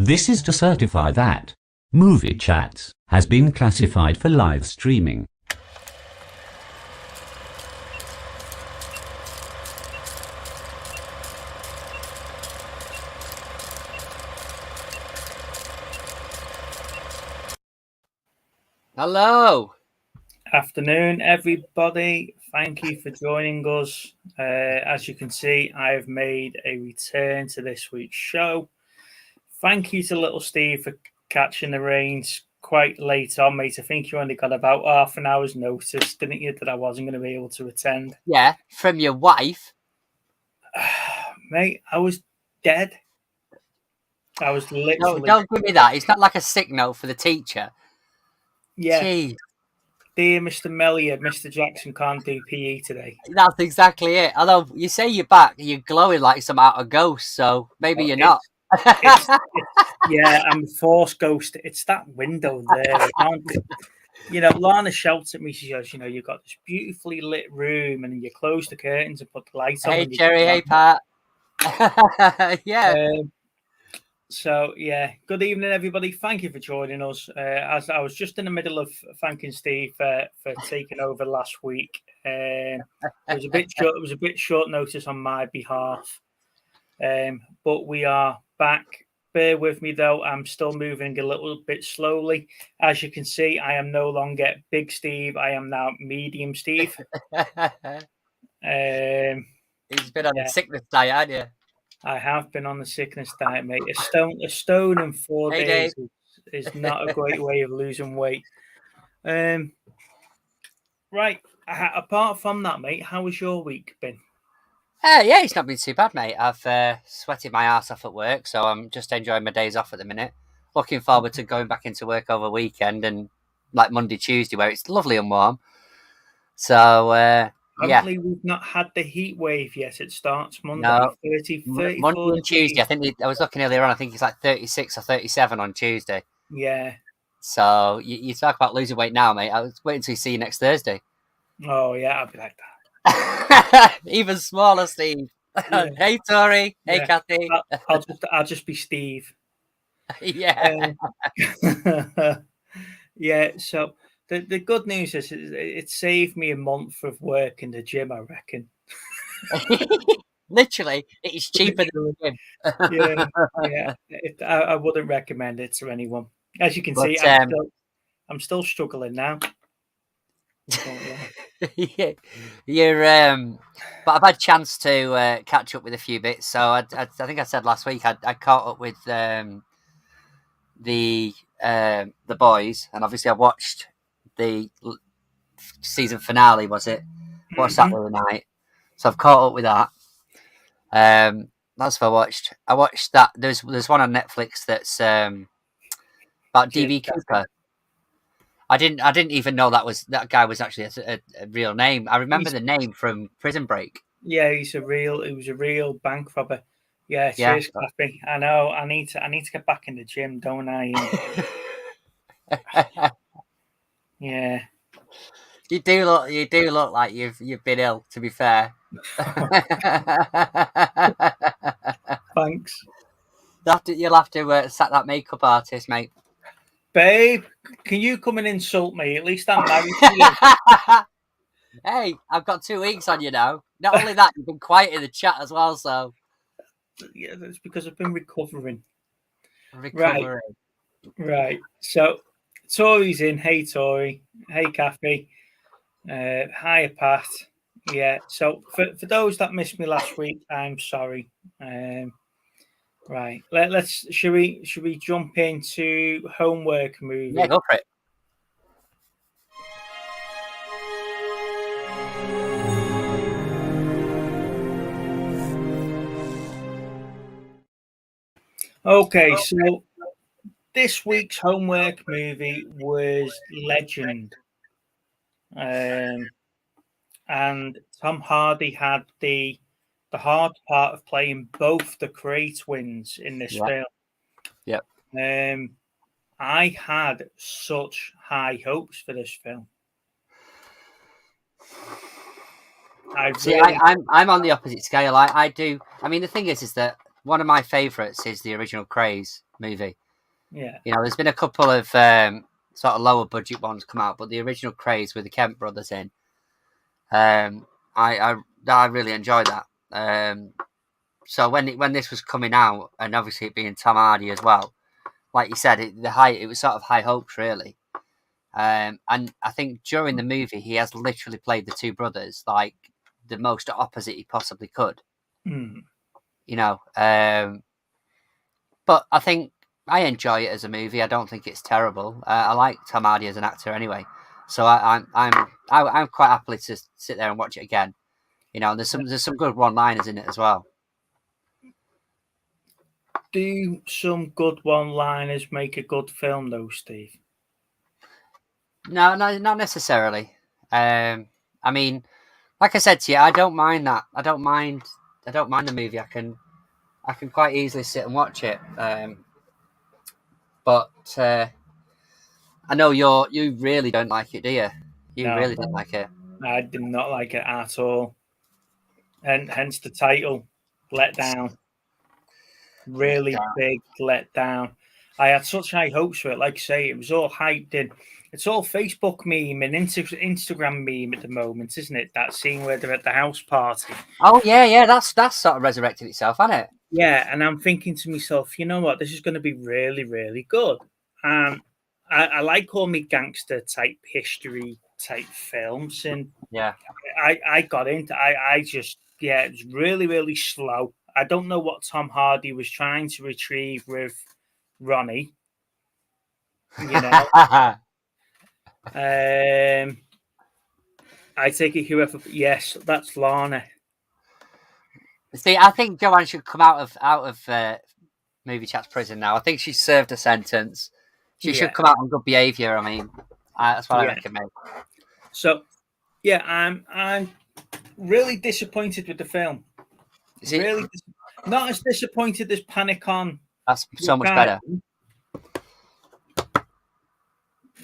This is to certify that Movie Chats has been classified for live streaming. Hello. Afternoon, everybody. Thank you for joining us. As you can see, I have made a return to this week's show. Thank you to little Steve for catching the reins quite late on, mate. I think you only got about half an hour's notice, didn't you, that I wasn't going to be able to attend? Yeah, from your wife. Mate, I was dead. I was literally... No, don't give me that. It's not like a sick note for the teacher. Yeah. Jeez. Dear Mr. Mellier, Mr. Jackson can't do PE today. That's exactly it. Although you say you're back, you're glowing like some out of ghost, so maybe you're not. Yeah, I'm a force ghost. It's that window there. You know, Lana shouts at me. She goes, you know, you've got this beautifully lit room and you close the curtains and put the lights on. Hey, Jerry. Hey, Pat. Yeah. So, yeah, good evening, everybody. Thank you for joining us. As I was just in the middle of thanking Steve for taking over last week. It was a bit short notice on my behalf. But we are back. Bear with me, though. I'm still moving a little bit slowly. As you can see, I am no longer Big Steve. I am now Medium Steve. He's been on a sickness diet, hasn't you? I have been on the sickness diet, mate. A stone in 4 days is not a great way of losing weight. Right. Apart from that, mate, how has your week been? Yeah, it's not been too bad, mate. I've sweated my ass off at work, so I'm just enjoying my days off at the minute. Looking forward to going back into work over weekend and like Monday, Tuesday, where it's lovely and warm. So, Apparently, we've not had the heat wave yet. It starts Monday, no. 34 Monday and Tuesday. I think I was looking earlier on. I think it's like 36 or 37 on Tuesday. Yeah. So you talk about losing weight now, mate. I was waiting to see you next Thursday. Oh yeah, I'll be like that. Even smaller, Steve. Yeah. Hey, Tori. Hey, yeah. Kathy. I'll just be Steve. Yeah. Yeah. So. The good news is it saved me a month of work in the gym, I reckon. Literally, it is cheaper than the gym. Yeah. I wouldn't recommend it to anyone. As you can see, I'm still struggling now. Yeah. But I've had a chance to catch up with a few bits. So I think I said last week I caught up with the boys, and obviously I watched the season finale, was it? Watched that the other night, so I've caught up with that. That's what I watched. I watched that. There's one on Netflix that's about DB Cooper. I didn't even know that guy was actually a real name. I remember the name from Prison Break. Yeah, he was a real bank robber. Yeah, cheers, Clappy. I know. I need to get back in the gym, don't I? Yeah. You do look like you've been ill, to be fair. Thanks. You'll have to sack that makeup artist, mate. Babe, can you come and insult me? At least I'm married to you. Hey, I've got 2 weeks on you now. Not only that, you've been quiet in the chat as well, so. Yeah, that's because I've been recovering. Right. So, Tori's in. Hey, Tori. Hey, Kathy. Hi, Pat. Yeah. So, for those that missed me last week, I'm sorry. Right. Should we jump into homework movie? Yeah, go for it. Okay, so this week's homework movie was Legend. And Tom Hardy had the hard part of playing both the Kray Twins in this film. Yep. I had such high hopes for this film. I'm on the opposite scale. I do. I mean, the thing is that one of my favourites is the original Krays, movie. Yeah. You know, there's been a couple of sort of lower budget ones come out, but the original Krays with the Kemp brothers in, I really enjoyed that. So when this was coming out, and obviously it being Tom Hardy as well, like you said, it was sort of high hopes really. And I think during the movie he has literally played the two brothers like the most opposite he possibly could. Mm. You know, but I think I enjoy it as a movie. I don't think it's terrible. I like Tom Hardy as an actor anyway, so I'm quite happily to sit there and watch it again. You know, there's some good one-liners in it as well. Do some good one-liners make a good film, though, Steve? No, not necessarily. I mean, like I said to you, I don't mind that. I don't mind the movie. I can quite easily sit and watch it. But I know you really don't like it, do you? You really don't like it. I did not like it at all, and hence the title, Let Down. Really big letdown. I had such high hopes for it. Like I say, it was all hyped in. It's all Facebook meme and Instagram meme at the moment, isn't it? That scene where they're at the house party. Oh yeah, that's sort of resurrected itself, hasn't it? Yeah, and I'm thinking to myself, you know what? This is going to be really, really good. I like all my gangster type history type films, and yeah, I got into. I just it was really, really slow. I don't know what Tom Hardy was trying to retrieve with Ronnie. You know, I take it whoever. Yes, that's Lana. See, I think Joanne should come out of Movie Chat's prison now. I think she served a sentence. She should come out on good behaviour. I mean, that's what I recommend. So, yeah, I'm really disappointed with the film. Really, not as disappointed as Panic On. That's so much better.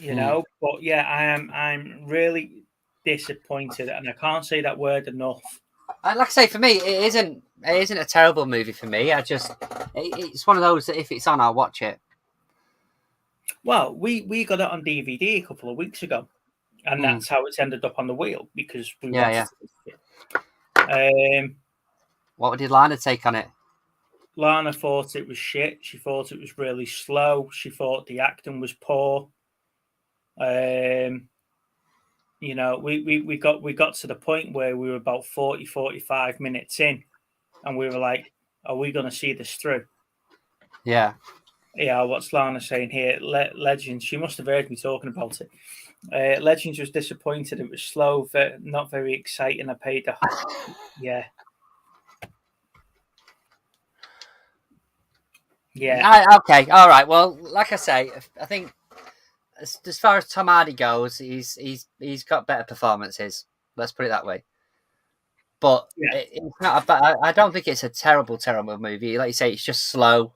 You know, but yeah, I'm really disappointed, and I can't say that word enough. Like I say, for me, it isn't a terrible movie for me. It's one of those that if it's on, I'll watch it. Well, we got it on DVD a couple of weeks ago, and that's how it's ended up on the wheel because we watched it. What did Lana take on it? Lana thought it was shit. She thought it was really slow. She thought the acting was poor. You know, we got to the point where we were about 45 minutes in, and we were like, are we going to see this through? Yeah. Yeah, what's Lana saying here? Legends, she must have heard me talking about it. Legends was disappointed. It was slow, not very exciting. I paid the... Yeah. Yeah. Okay. All right. Well, like I say, I think as far as Tom Hardy goes, he's got better performances. Let's put it that way. But it's not. I don't think it's a terrible movie. Like you say, it's just slow,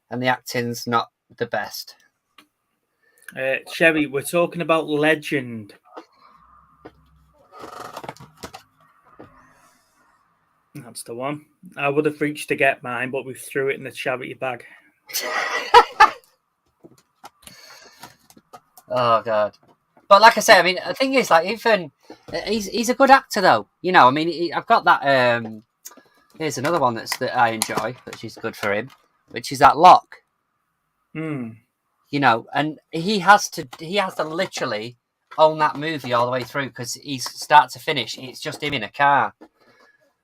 and the acting's not the best. Sherry, we're talking about Legend. That's the one. I would have reached to get mine, but we threw it in the charity bag. Oh God! But like I say, I mean, the thing is, like, even he's a good actor, though. You know, I mean, I've got that. Here's another one that I enjoy, which is good for him, which is that Lock. You know, and he has to literally own that movie all the way through because he's start to finish. It's just him in a car.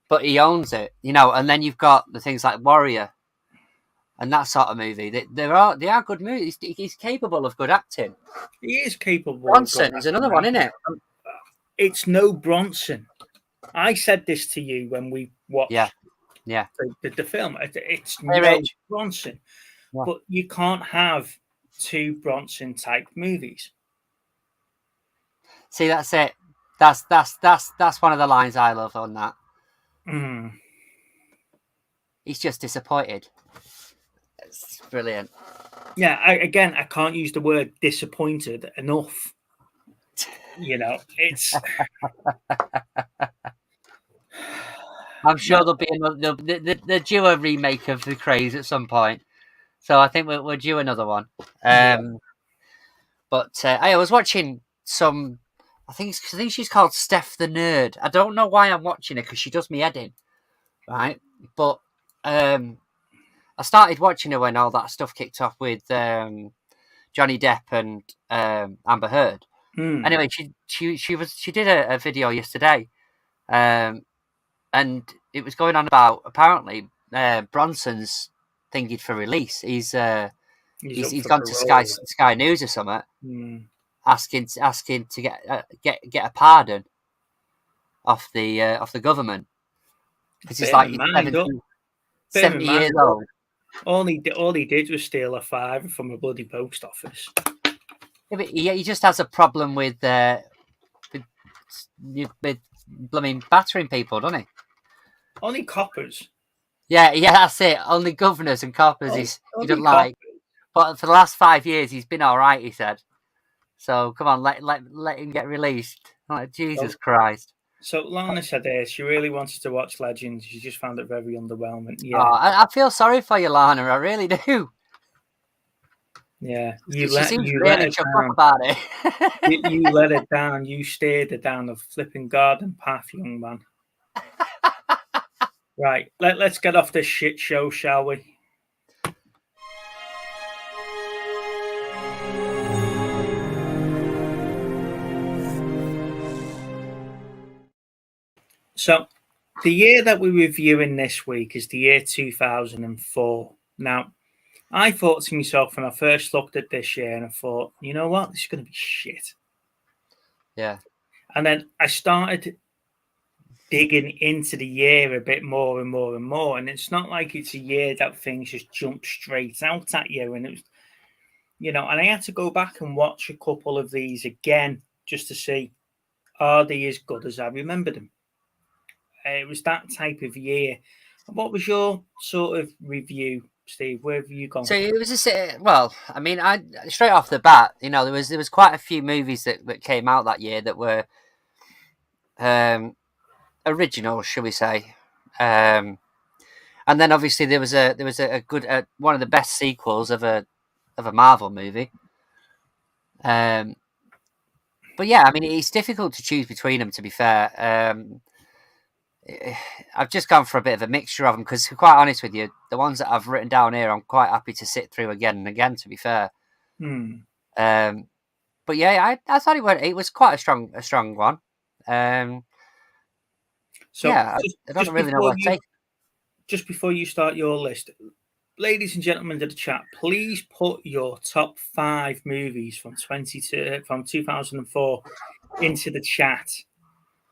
But he owns it, you know, and then you've got the things like Warrior and that sort of movie. They are good movies. He's capable of good acting. He is capable. Bronson is another one, isn't it? It's no Bronson. I said this to you when we watched the film. It's no Bronson. Yeah. But you can't have two Bronson type movies. See, that's it. That's one of the lines I love on that. He's just disappointed. It's brilliant. Yeah, I can't use the word disappointed enough. You know, it's. I'm sure there'll be the duo remake of The Krays at some point. So I think we're due another one. But I was watching some. I think she's called Steph the Nerd. I don't know why I'm watching her because she does me head in, right? But I started watching her when all that stuff kicked off with Johnny Depp and Amber Heard. Anyway, she did a video yesterday, and it was going on about apparently Bronson's thinking for release. He's gone to Sky News or something, asking to get a pardon off the government because he's like 70 years old. All he did was steal a $5 from a bloody post office. Yeah, but he just has a problem with blooming battering people, doesn't he? Only coppers. Yeah, that's it. Only governors and coppers he doesn't like. But for the last 5 years, he's been all right, he said. So come on, let him get released. Like, Jesus Christ. So Lana said she really wanted to watch Legends. She just found it very underwhelming. Yeah, I feel sorry for you, Lana. I really do. Yeah, she seems really chuffed up about it. you let it down. You steered it down the flipping garden path, young man. Right, let's get off this shit show, shall we? So, the year that we're reviewing this week is the year 2004. Now, I thought to myself when I first looked at this year, and I thought, you know what, this is going to be shit. Yeah. And then I started digging into the year a bit more and more and more. And it's not like it's a year that things just jump straight out at you. And it was, and I had to go back and watch a couple of these again just to see, are they as good as I remember them? It was that type of year. What was your sort of review, Steve? Where have you gone? So it was just I mean, I straight off the bat, there was quite a few movies that came out that year that were original, shall we say? And then obviously there was a good one of the best sequels of a Marvel movie. But yeah, I mean, it's difficult to choose between them. To be fair, I've just gone for a bit of a mixture of them because, to be quite honest with you, the ones that I've written down here, I'm quite happy to sit through again and again. To be fair, but yeah, I thought it was quite a strong one. So yeah, I don't really know what to say. Just before you start your list, ladies and gentlemen of the chat, please put your top 5 movies from 2004 into the chat.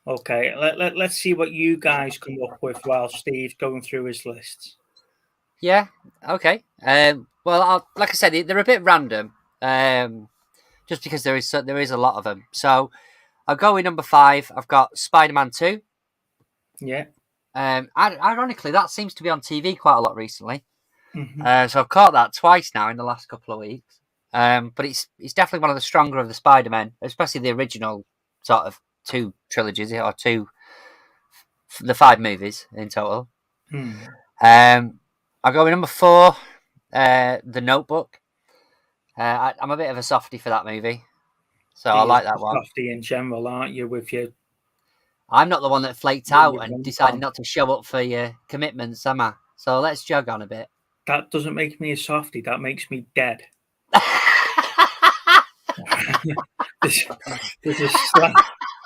Okay, let's see what you guys come up with while Steve's going through his lists. Yeah, okay. Well, like I said, they're a bit random, just because there is a lot of them. So I'll go with number 5. I've got Spider-Man 2. Yeah. Ironically, that seems to be on TV quite a lot recently. Mm-hmm. So I've caught that twice now in the last couple of weeks. But it's definitely one of the stronger of the Spider-Men, especially the original sort of 2 trilogies or the 5 movies in total. I'll go with number 4, The Notebook. I'm a bit of a softie for that movie, so I like that one. Softie in general, aren't you? With your, I'm not the one that flaked out and decided not to show up for your commitments, am I? So let's jog on a bit. That doesn't make me a softie. That makes me dead.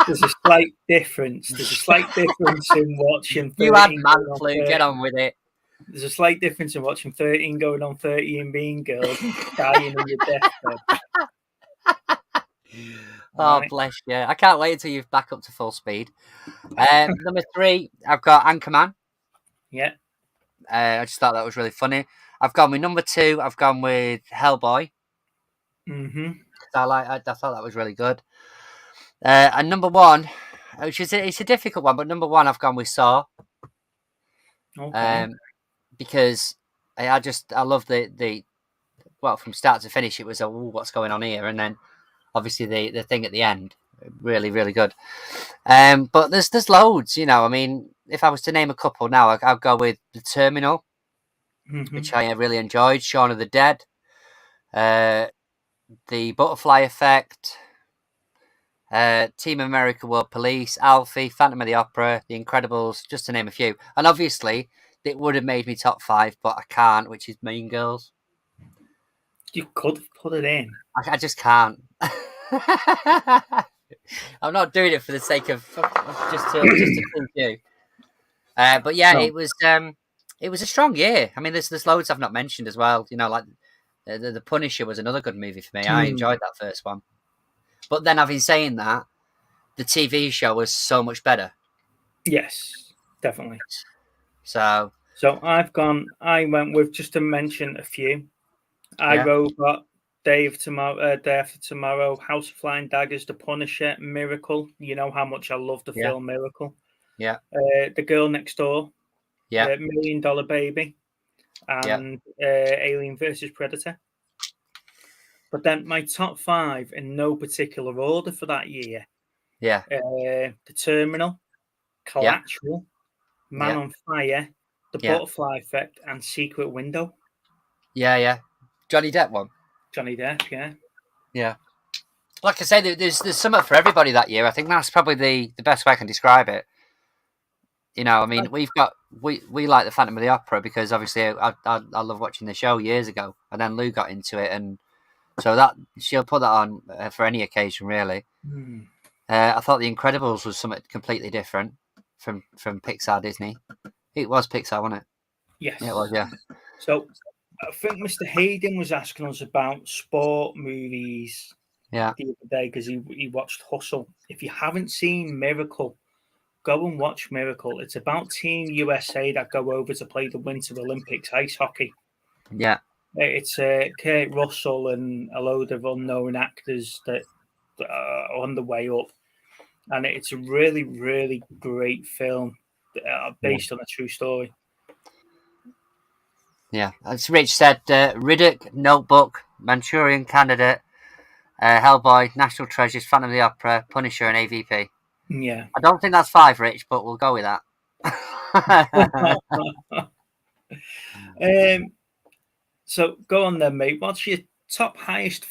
There's a slight difference. There's a slight difference in watching 13. You had man flu. Get on with it. There's a slight difference in watching 13 going on 30 and being girls and dying in your deathbed. Oh, bless you. I can't wait until you're back up to full speed. Number 3, I've got Anchorman. Yeah. I just thought that was really funny. I've gone with number 2. I've gone with Hellboy. Mm-hmm. I thought that was really good. And number 1, which is it's a difficult one, but number 1 I've gone with Saw. Okay. Because I love the from start to finish it was what's going on here, and then obviously the thing at the end, really really good. But there's loads, I mean, if I was to name a couple now, I'll go with The Terminal. which I really enjoyed. Shaun of the Dead, The Butterfly Effect, Team America World Police, Alfie, Phantom of the Opera, The Incredibles, just to name a few. And obviously, it would have made me top 5, but I can't, which is Mean Girls. You could have put it in. I just can't. I'm not doing it for the sake of just to please you. But yeah, no. It was a strong year. I mean, there's loads I've not mentioned as well. You know, like the Punisher was another good movie for me. I enjoyed that first one. But then, having saying that, the TV show was so much better. Yes, definitely. So I went with, just to mention a few, iRobot, Day After Tomorrow, House of Flying Daggers, The Punisher, Miracle. You know how much I love the film Miracle. Yeah. The Girl Next Door. Yeah. $1 Million Baby, and Alien versus Predator. But then my top 5 in no particular order for that year. Yeah. The Terminal, Collateral, Man on Fire, The Butterfly Effect, and Secret Window. Yeah. Johnny Depp one. Johnny Depp, yeah. Yeah. Like I say, there's something for everybody that year. I think that's probably the best way I can describe it. You know, I mean, we like the Phantom of the Opera because obviously I love watching the show years ago, and then Lou got into it, and so that she'll put that on for any occasion, really. I thought The Incredibles was something completely different from Pixar Disney. It was Pixar, wasn't it? Yes, it was. Yeah. So I think Mr. Hayden was asking us about sport movies. Yeah. The other day because he watched Hustle. If you haven't seen Miracle, go and watch Miracle. It's about Team USA that go over to play the Winter Olympics ice hockey. Yeah. It's Kurt Russell and a load of unknown actors that are on the way up. And it's a really, really great film based on a true story. Yeah. As Rich said, Riddick, Notebook, Manchurian Candidate, Hellboy, National Treasures, Phantom of the Opera, Punisher, and AVP. Yeah. I don't think that's 5, Rich, but we'll go with that. So go on then, mate. What's your top highest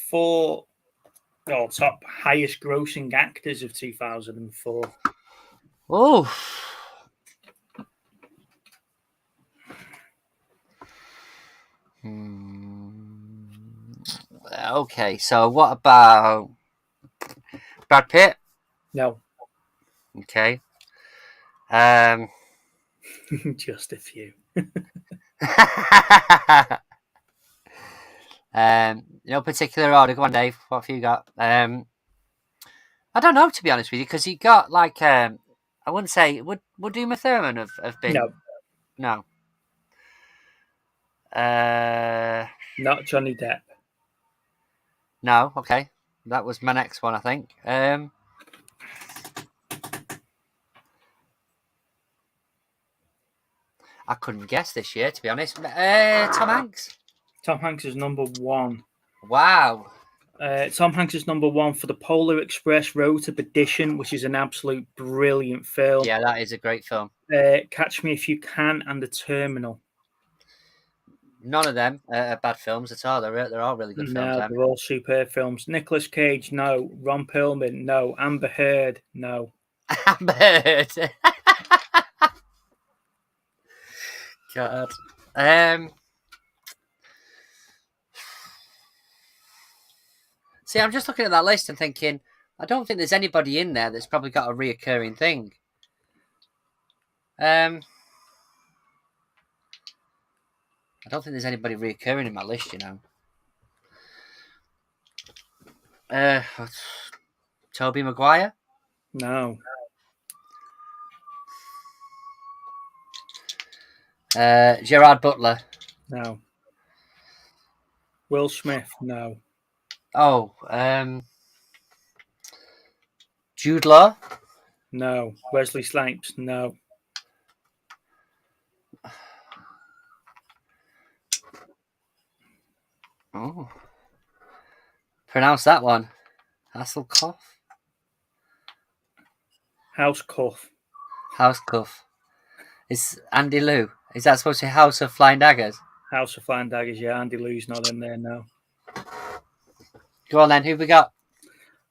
grossing actors of 2004? Oh. Okay, so what about Brad Pitt? No. Okay. Just a few. No particular order. Go on, Dave. What have you got? I don't know, to be honest with you, because he got like I wouldn't say would Uma Thurman have been? No. Not Johnny Depp. No. Okay, that was my next one, I think. I couldn't guess this year, to be honest. Tom Hanks. Tom Hanks is number 1. Wow. Tom Hanks is number 1 for the Polar Express Road to Perdition, which is an absolute brilliant film. Yeah, that is a great film. Catch Me If You Can and The Terminal. None of them are bad films at all. They're all really good films. No, they're all superb films. Nicolas Cage, no. Ron Perlman, no. Amber Heard, no. Amber Heard. God. See, I'm just looking at that list and thinking, I don't think there's anybody in there that's probably got a reoccurring thing. I don't think there's anybody reoccurring in my list, you know. Tobey Maguire? No. Gerard Butler? No. Will Smith? No. Oh, Jude Law? No. Wesley Snipes? No. Oh. Pronounce that one. Hasselhoff? Housecuff. Is Andy Liu. Is that supposed to be House of Flying Daggers? House of Flying Daggers. Yeah, Andy Lou's not in there now. Go on then. Who we got?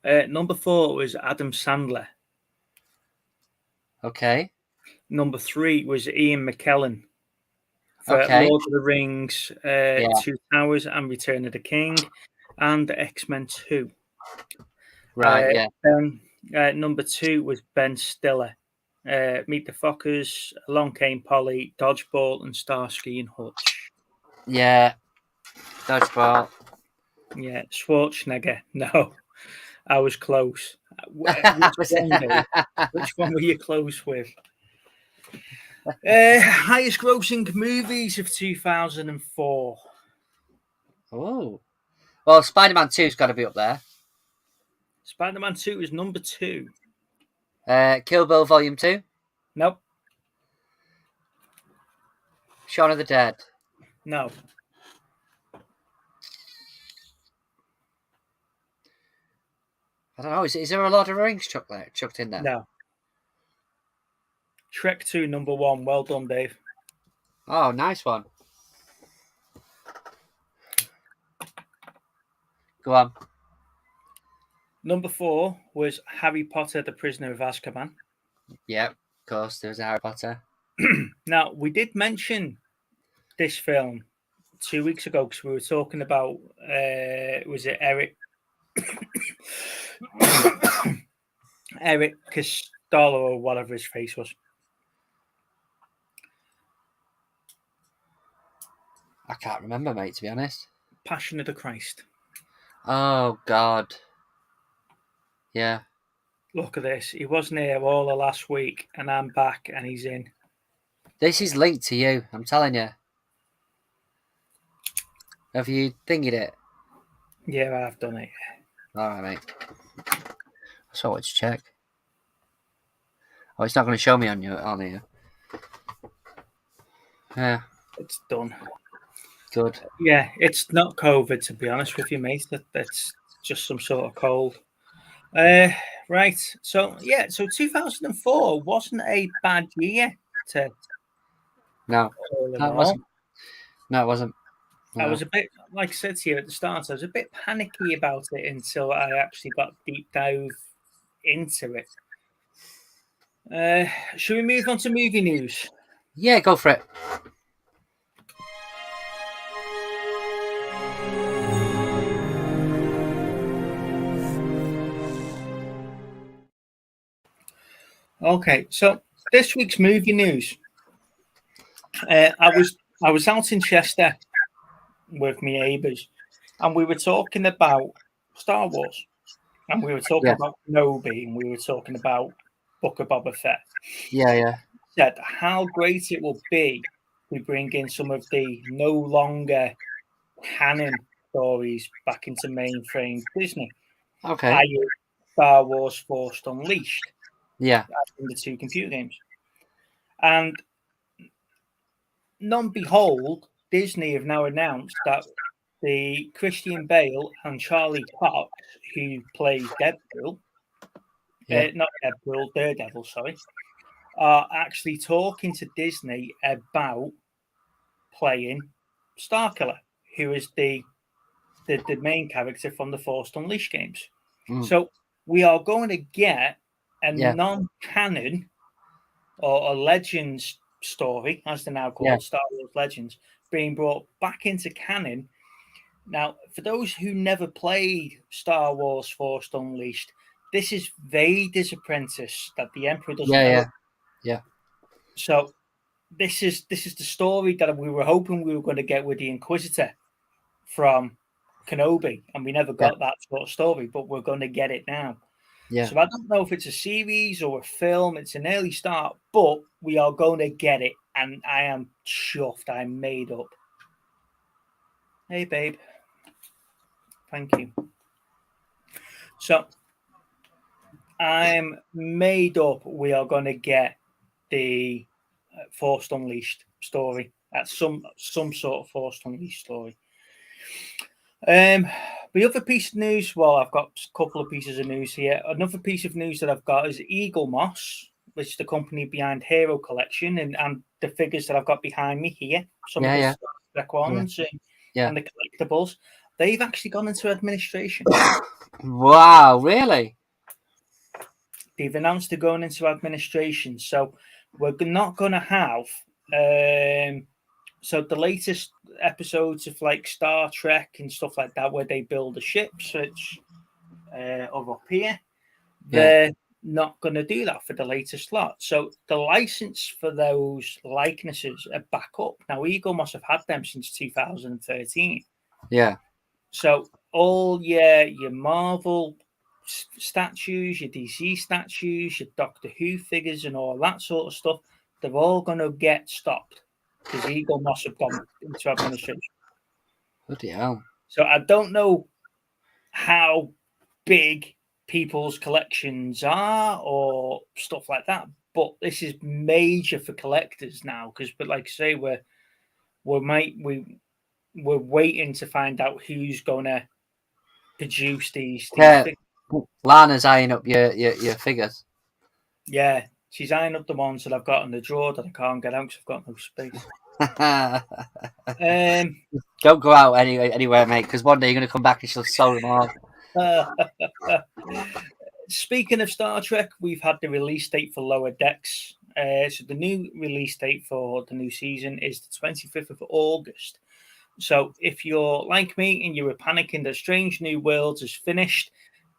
Number 4 was Adam Sandler. Okay. Number 3 was Ian McKellen for Okay. Lord of the Rings, Yeah. Two Towers and Return of the King, and X-Men 2. Right. Yeah. Number 2 was Ben Stiller. Meet the Fockers, Along Came Polly, Dodgeball, and Starsky and Hutch. Yeah. Dodgeball. Yeah, Schwarzenegger. No, I was close. Which one, Dave? Which one were you close with? Highest grossing movies of 2004. Oh. Well, Spider-Man 2's got to be up there. Spider-Man 2 is number 2. Kill Bill Volume 2. Nope. Shaun of the Dead. No. I don't know. Is there a Lord of the Rings chucked in there? No. Shrek 2, number 1. Well done, Dave. Oh, nice one. Go on. Number 4 was Harry Potter, The Prisoner of Azkaban. Yeah, of course. There's Harry Potter. Now, we did mention this film 2 weeks ago because we were talking about, was it Eric? Eric Costello or whatever his face was. I can't remember, mate, to be honest. Passion of the Christ. Oh, God. Yeah. Look at this. He wasn't here all of last week, and I'm back, and he's in. This is linked to you, I'm telling you. Have you thingied it? Yeah, I've done it. All right, mate. That's all I wanted to check. Oh, it's not going to show me on here. Yeah. It's done. Good. Yeah, it's not COVID, to be honest with you, mate. That's just some sort of cold. Right. So 2004 wasn't a bad year to No. No, it wasn't. No, it wasn't. No. I was a bit, like I said to you at the start, I was a bit panicky about it until I actually got deep dive into it. Should we move on to movie news? Yeah, go for it. Okay, so this week's movie news. I was out in Chester with my neighbours, and we were talking about Star Wars, and we were talking about Kenobi, and we were talking about Book of Boba Fett. Yeah. Said how great it will be to bring in some of the no longer canon stories back into mainframe Disney. Okay. i.e. Star Wars Force Unleashed. Yeah. In the 2 computer games. And none behold, Disney have now announced that the Christian Bale and Charlie Cox, who play Deadpool, not Deadpool, Daredevil, sorry, are actually talking to Disney about playing Starkiller, who is the main character from the Force Unleashed games. So we are going to get a non-canon or a Legends story, as they're now called, Star Wars Legends, being brought back into canon. Now, for those who never played Star Wars Force Unleashed, this is Vader's apprentice that the Emperor doesn't know. Yeah. So this is the story that we were hoping we were going to get with the Inquisitor from Kenobi, and we never got that sort of story, but we're going to get it now. Yeah. So I don't know if it's a series or a film. It's an early start, but we are going to get it, and I am chuffed. I'm made up. Hey, babe. Thank you. So I'm made up. We are going to get the Force Unleashed story. That's some sort of Force Unleashed story. The other piece of news, well, I've got a couple of pieces of news here. Another piece of news that I've got is Eagle Moss, which is the company behind Hero Collection, and the figures that I've got behind me here. Some of the stuff Trek ones and the collectibles, they've actually gone into administration. Wow, really? They've announced they're going into administration. So we're not going to have... so the latest episodes of like Star Trek and stuff like that, where they build the ships, which are up here, they're not going to do that for the latest lot. So the license for those likenesses are back up. Now, Eagle must have had them since 2013. Yeah. So all your Marvel statues, your DC statues, your Doctor Who figures and all that sort of stuff, they're all going to get stopped because Eagle must have gone into administration. Bloody hell. So I don't know how big people's collections are or stuff like that, but this is major for collectors now because, but like I say, we're waiting to find out who's going to produce these figures. Lana's eyeing up your figures. Yeah, she's eyeing up the ones that I've got in the drawer that I can't get out because I've got no space. Don't go out anywhere, mate, because one day you're going to come back and she'll sew them off. Speaking of Star Trek, we've had the release date for Lower Decks. So the new release date for the new season is the 25th of August. So if you're like me and you were panicking that Strange New Worlds is finished,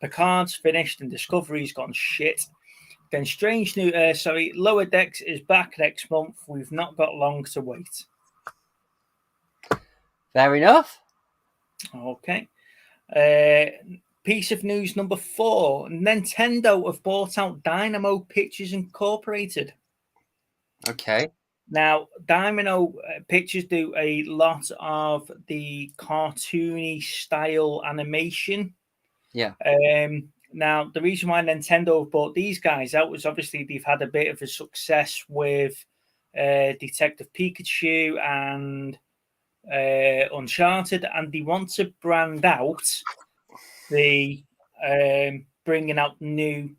Picard's finished, and Discovery's gone shit, then Lower Decks is back next month. We've not got long to wait. Fair enough. Okay. Piece of news number 4. Nintendo have bought out Dynamo Pictures Incorporated. Okay. Now, Dynamo Pictures do a lot of the cartoony style animation. Yeah. Now, the reason why Nintendo have bought these guys out was obviously they've had a bit of a success with Detective Pikachu and Uncharted, and they want to brand out the bringing out new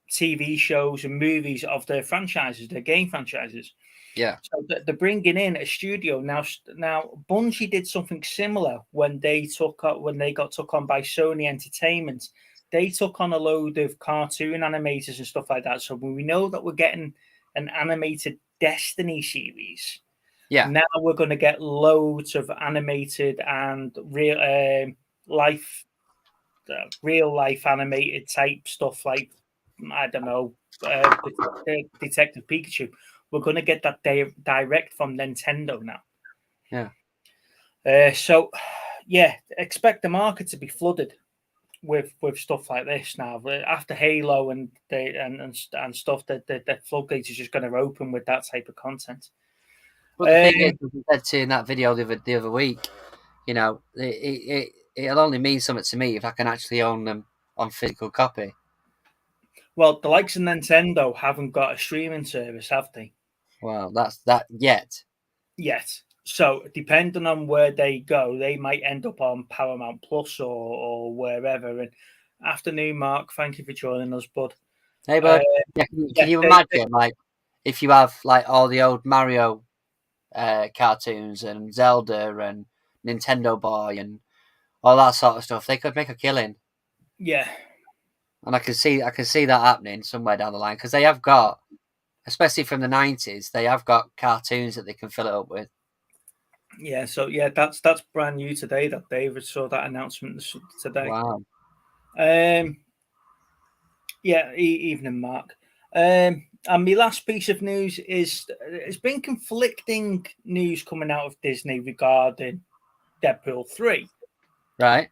TV shows and movies of their franchises, their game franchises. Yeah. So they're bringing in a studio now. Now, Bungie did something similar when they got took on by Sony Entertainment. They took on a load of cartoon animators and stuff like that. So when we know that we're getting an animated Destiny series, now we're going to get loads of animated and real life animated type stuff like, I don't know, Detective Pikachu. We're going to get that direct from Nintendo now. Yeah. So, expect the market to be flooded with stuff like this now. After Halo and stuff, the floodgates is just going to open with that type of content. But the thing is, as I said to you in that video the other week, you know, it'll only mean something to me if I can actually own them on physical copy. Well, the likes of Nintendo haven't got a streaming service, have they? Well, that's that yet. So, depending on where they go, they might end up on Paramount Plus or wherever. And afternoon, Mark, thank you for joining us, bud. Hey, bud. Can you imagine, like, if you have like all the old Mario cartoons and Zelda and Nintendo Boy and all that sort of stuff, they could make a killing. Yeah. And I can see that happening somewhere down the line because they have got, especially from the 90s, they have got cartoons that they can fill it up with. Yeah, so that's brand new today. That David saw that announcement today. Wow. Evening, Mark. And my last piece of news is it's been conflicting news coming out of Disney regarding Deadpool 3. Right.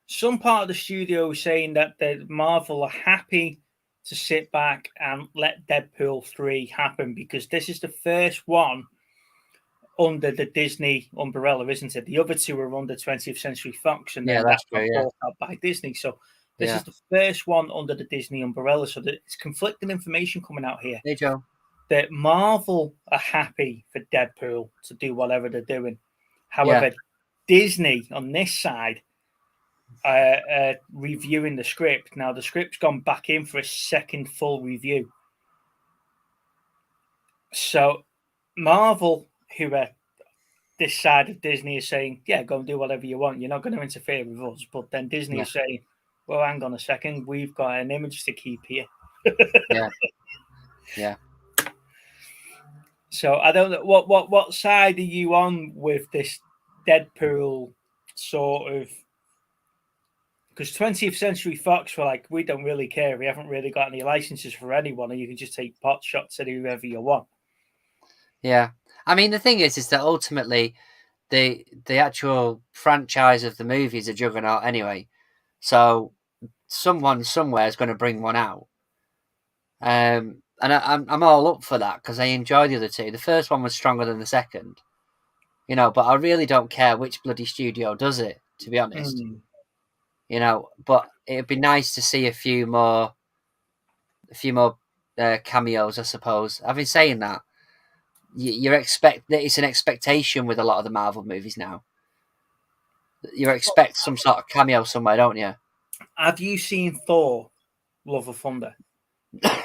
Some part of the studio is saying that the Marvel are happy to sit back and let Deadpool 3 happen because this is the first one under the Disney umbrella, isn't it? The other two are under 20th Century Fox, and then that's bought out by Disney. So this is the first one under the Disney umbrella. So it's conflicting information coming out here. Hey, Joe. That Marvel are happy for Deadpool to do whatever they're doing. However, Disney on this side reviewing the script. Now, the script's gone back in for a second full review. So Marvel, who are this side of Disney is saying, yeah, go and do whatever you want. You're not going to interfere with us. But then Disney is saying, well, hang on a second. We've got an image to keep here. Yeah. So I don't know what side are you on with this Deadpool sort of? Because 20th Century Fox were like, we don't really care. We haven't really got any licenses for anyone, and you can just take pot shots at whoever you want. Yeah. I mean, the thing is that ultimately the actual franchise of the movie is a juggernaut anyway. So someone somewhere is going to bring one out. And I'm all up for that because I enjoy the other two. The first one was stronger than the second, but I really don't care which bloody studio does it, to be honest. But it'd be nice to see a few more cameos, I suppose. I've been saying that. You expect that it's an expectation with a lot of the Marvel movies now. You expect some sort of cameo somewhere, don't you? Have you seen Thor: Love of Thunder?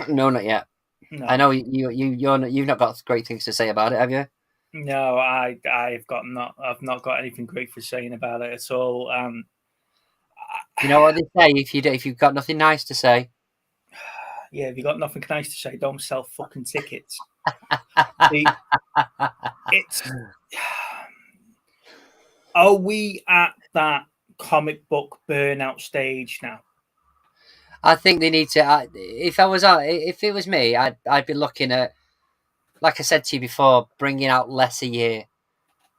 No, not yet. No. I know you've not got great things to say about it, have you? No, I've not got anything great for saying about it at all. You know what they say? If you've got nothing nice to say, yeah, if you got nothing nice to say, don't sell fucking tickets. Are we at that comic book burnout stage now? I think they need to. If it was me, I'd be looking at, like I said to you before, bringing out less a year.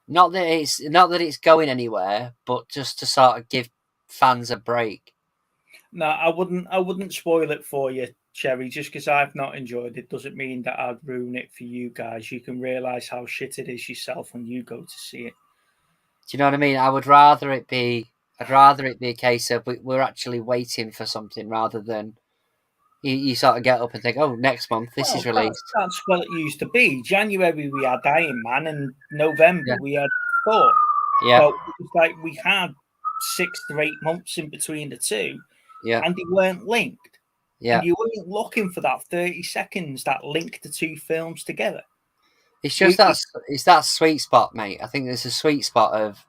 Not that it's going anywhere, but just to sort of give fans a break. No, I wouldn't spoil it for you, Cherry. Just because I've not enjoyed it doesn't mean that I'd ruin it for you guys. You can realise how shit it is yourself when you go to see it. Do you know what I mean? I'd rather it be a case of we're actually waiting for something rather than you sort of get up and think, oh, next month this is released. That's what it used to be. January we had Iron Man, and November we had Thor. Yeah. So it was like we had 6 to 8 months in between the two, and they weren't linked. Yeah. And you weren't looking for that 30 seconds that linked the two films together. It's just it's that sweet spot, mate. I think there's a sweet spot of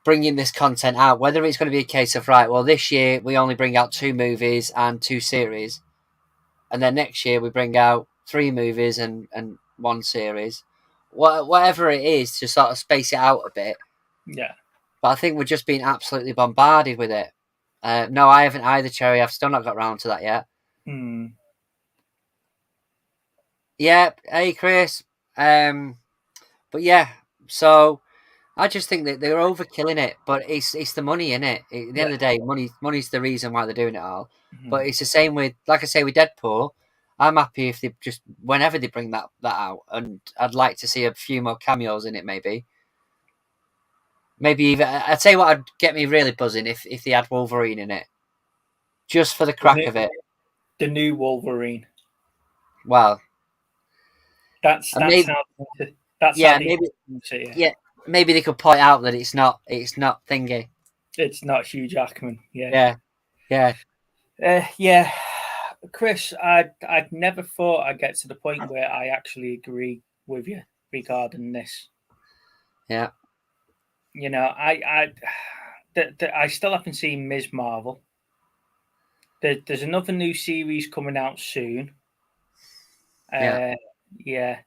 bringing this content out, whether it's going to be a case of, right, well, this year we only bring out 2 movies and 2 series, and then next year we bring out 3 movies and 1 series. Whatever it is to sort of space it out a bit. Yeah. But I think we're just being absolutely bombarded with it. No, I haven't either, Cherry. I've still not got round to that yet. Yeah, hey, Chris. But yeah, so I just think that they're overkilling it, but it's the money in it. At the end of the day, money's the reason why they're doing it all. But it's the same with, like I say, with Deadpool. I'm happy if they just, whenever they bring that out, and I'd like to see a few more cameos in it, maybe. Maybe even, I'd say what would get me really buzzing if they had Wolverine in it. Just for the crack of it. The new Wolverine. Well. That's how maybe they could point out that it's not thingy. It's not Hugh Jackman. Yeah. Chris, I'd never thought I'd get to the point where I actually agree with you regarding this. Yeah. I still haven't seen Ms. Marvel. There's another new series coming out soon. Yeah.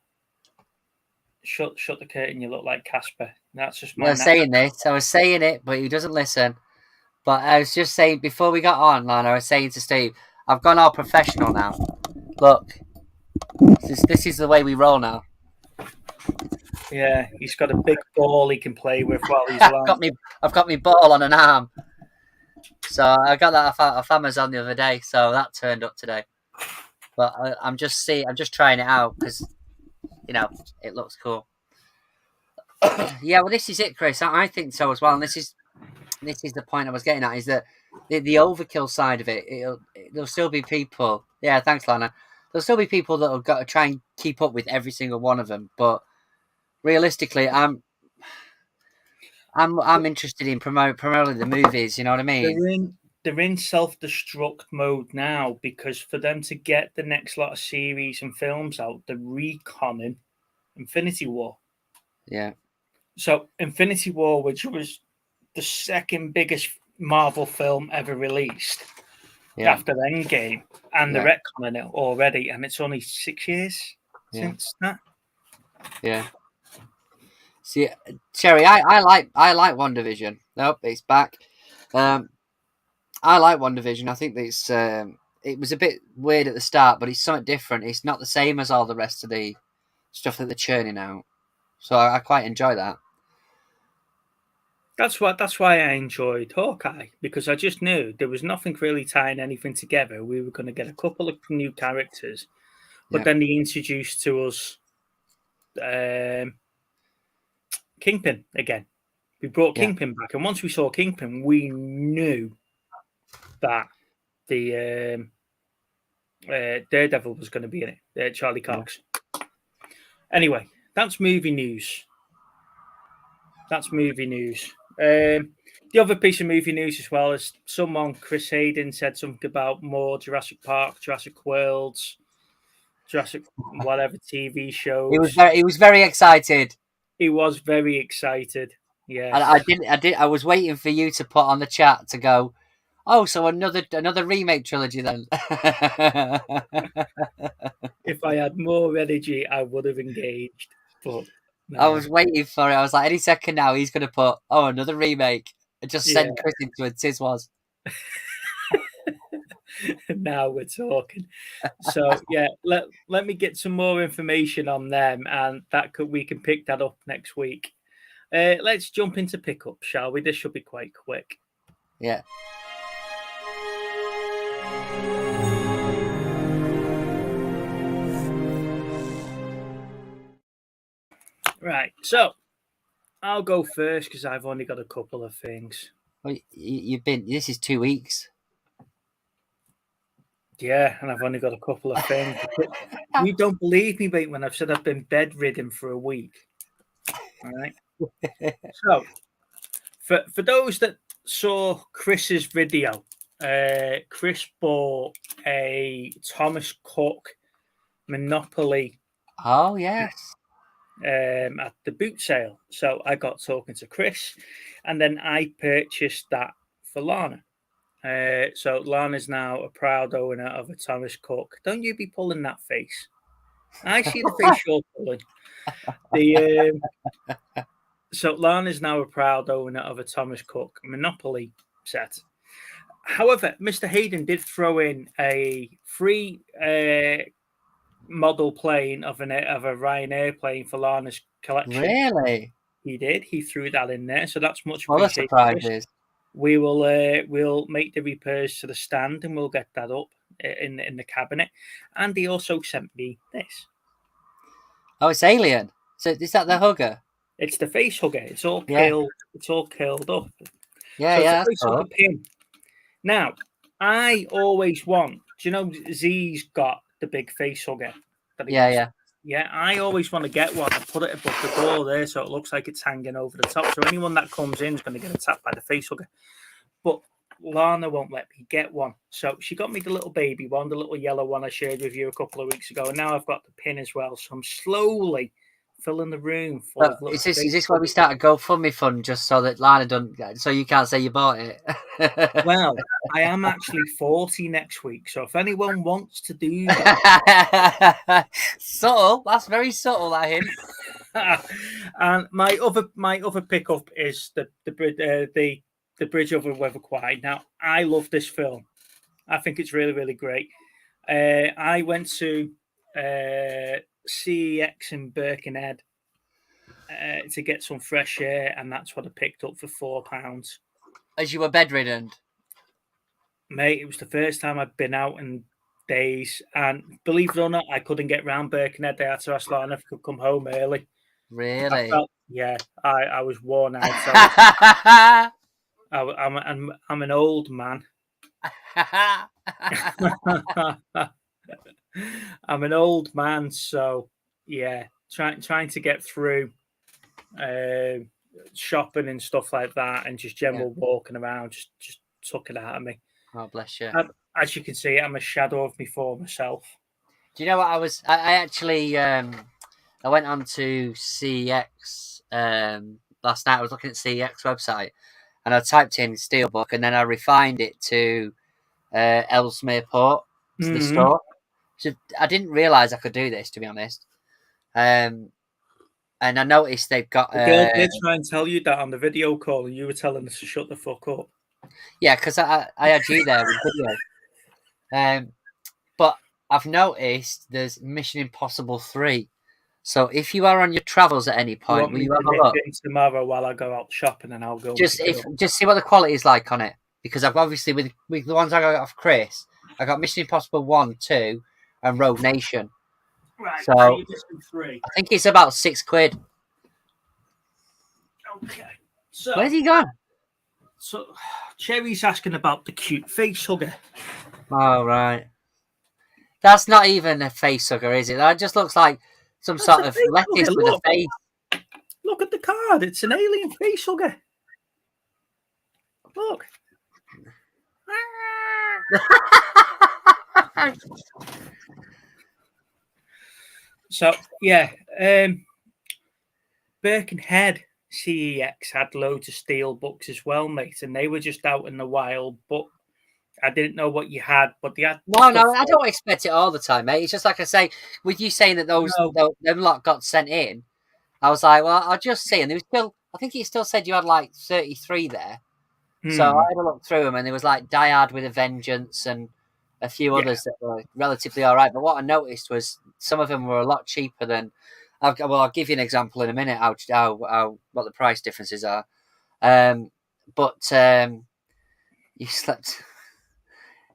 Shut the curtain. You look like Casper. That's just my. I was saying it, but he doesn't listen. But I was just saying before we got on, Lana, I was saying to Steve, I've gone all professional now. Look, this is the way we roll now. Yeah, he's got a big ball he can play with while he's long. I've got my ball on an arm. So I got that off Amazon the other day. So that turned up today. But I'm just trying it out because, it looks cool. Yeah, well, this is it, Chris. I think so as well. And this is the point I was getting at, is that the overkill side of it, there'll still be people. Yeah, thanks, Lana. There'll still be people that have got to try and keep up with every single one of them. But realistically, I'm interested in promoting the movies. You know what I mean? They're in self-destruct mode now because for them to get the next lot of series and films out, they're reconning Infinity War. Yeah. So Infinity War, which was the second biggest Marvel film ever released after Endgame, and the retcon in it already, and it's only 6 years since that. Yeah. See, Cherry, I like WandaVision. Nope, it's back. I like WandaVision. I think that it's it was a bit weird at the start, but it's something different. It's not the same as all the rest of the stuff that they're churning out. So I quite enjoy that. That's why I enjoyed Hawkeye, because I just knew there was nothing really tying anything together. We were going to get a couple of new characters, but then they introduced to us Kingpin again. We brought Kingpin back, and once we saw Kingpin, we knew that the Daredevil was going to be in it. Charlie Cox. Anyway, that's movie news. The other piece of movie news as well is Chris Hayden, said something about more Jurassic Park, Jurassic Worlds, Jurassic whatever TV shows. He was very excited. He was very excited. Yeah. I was waiting for you to put on the chat to go, oh, so another remake trilogy then. If I had more energy, I would have engaged. But no. I was waiting for it. I was like, any second now, he's going to put, another remake. And just send Chris into it. Tis was. Now we're talking. So yeah, let me get some more information on them, and we can pick that up next week. Let's jump into pickup, shall we? This should be quite quick. Yeah. Right, so I'll go first because I've only got a couple of things. Well, this is 2 weeks. Yeah, and I've only got a couple of things. You don't believe me, mate, when I've said I've been bedridden for a week. All right. So, for those that saw Chris's video, Chris bought a Thomas Cook Monopoly. Oh, yes. At the boot sale. So I got talking to Chris, and then I purchased that for Lana. So Lana's now a proud owner of a Thomas Cook. Don't you be pulling that face. I see the face you're pulling. So Lana's now a proud owner of a Thomas Cook Monopoly set. However, Mr. Hayden did throw in a free model plane of a Ryanair plane for Lana's collection. Really? He did. He threw that in there, so that's much appreciated. Well, the surprise is. We will we'll make the repairs to the stand, and we'll get that up in the cabinet. And he also sent me this. Oh, it's Alien. So is that the hugger? It's the face hugger. It's all curled. It's all curled up. Yeah, so yeah. It's a face pin. Now, I always want. Do you know Z's got the big face hugger? Yeah. I always want to get one and put it above the door there, so it looks like it's hanging over the top. So anyone that comes in is going to get attacked by the face hugger. But Lana won't let me get one, so she got me the little baby one, the little yellow one I shared with you a couple of weeks ago, and now I've got the pin as well. So I'm slowly filling the room full of little. Is this where we start a GoFundMe fund just so that Lana don't, so you can't say you bought it? Well, I am actually 40 next week, so if anyone wants to do that, subtle. That's very subtle. That hint. And my other pickup is the Bridge over River Kwai. Now, I love this film. I think it's really, really great. I went to CEX in Birkenhead to get some fresh air, and that's what I picked up for £4. As you were bedridden? Mate, it was the first time I'd been out in days, and believe it or not, I couldn't get round Birkenhead. They had to ask Lana if I could come home early. Really? I was worn out. So I'm an old man. I'm an old man, so yeah, trying to get through shopping and stuff like that, and just general walking around just took it out of me. Oh, bless you. As you can see, I'm a shadow of my former self. Do you know what I actually I went on to CEX last night. I was looking at CEX website, and I typed in Steelbook, and then I refined it to Ellesmere Port, to the store. So I didn't realise I could do this, to be honest. And I noticed they've got. The girl did try and tell you that on the video call, and you were telling us to shut the fuck up. Yeah, because I had you there with video. But I've noticed there's Mission Impossible 3. So if you are on your travels at any point, will you have a look? Tomorrow while I go out shopping, and I'll go. Just see what the quality is like on it, because I've obviously with the ones I got off Chris, I got Mission Impossible 1, 2, and Rogue Nation. Right. So I think it's about £6. Okay. So where's he gone? So Cherry's asking about the cute face hugger. Oh right. That's not even a face hugger, is it? That just looks like some sort of lettuce with a face. Look at the card. It's an alien face hugger. Look. So, yeah. Birkenhead CEX had loads of steel books as well, mate, and they were just out in the wild, but I didn't know what you had, but they had... No, I don't expect it all the time, mate. It's just like I say, with you saying that them lot got sent in, I was like, well, I'll just see. And there was still, I think he still said you had like 33 there. So I had a look through them, and there was like Die Hard with a Vengeance and a few others that were relatively all right. But what I noticed was some of them were a lot cheaper than... I'll give you an example in a minute how what the price differences are. But you slept...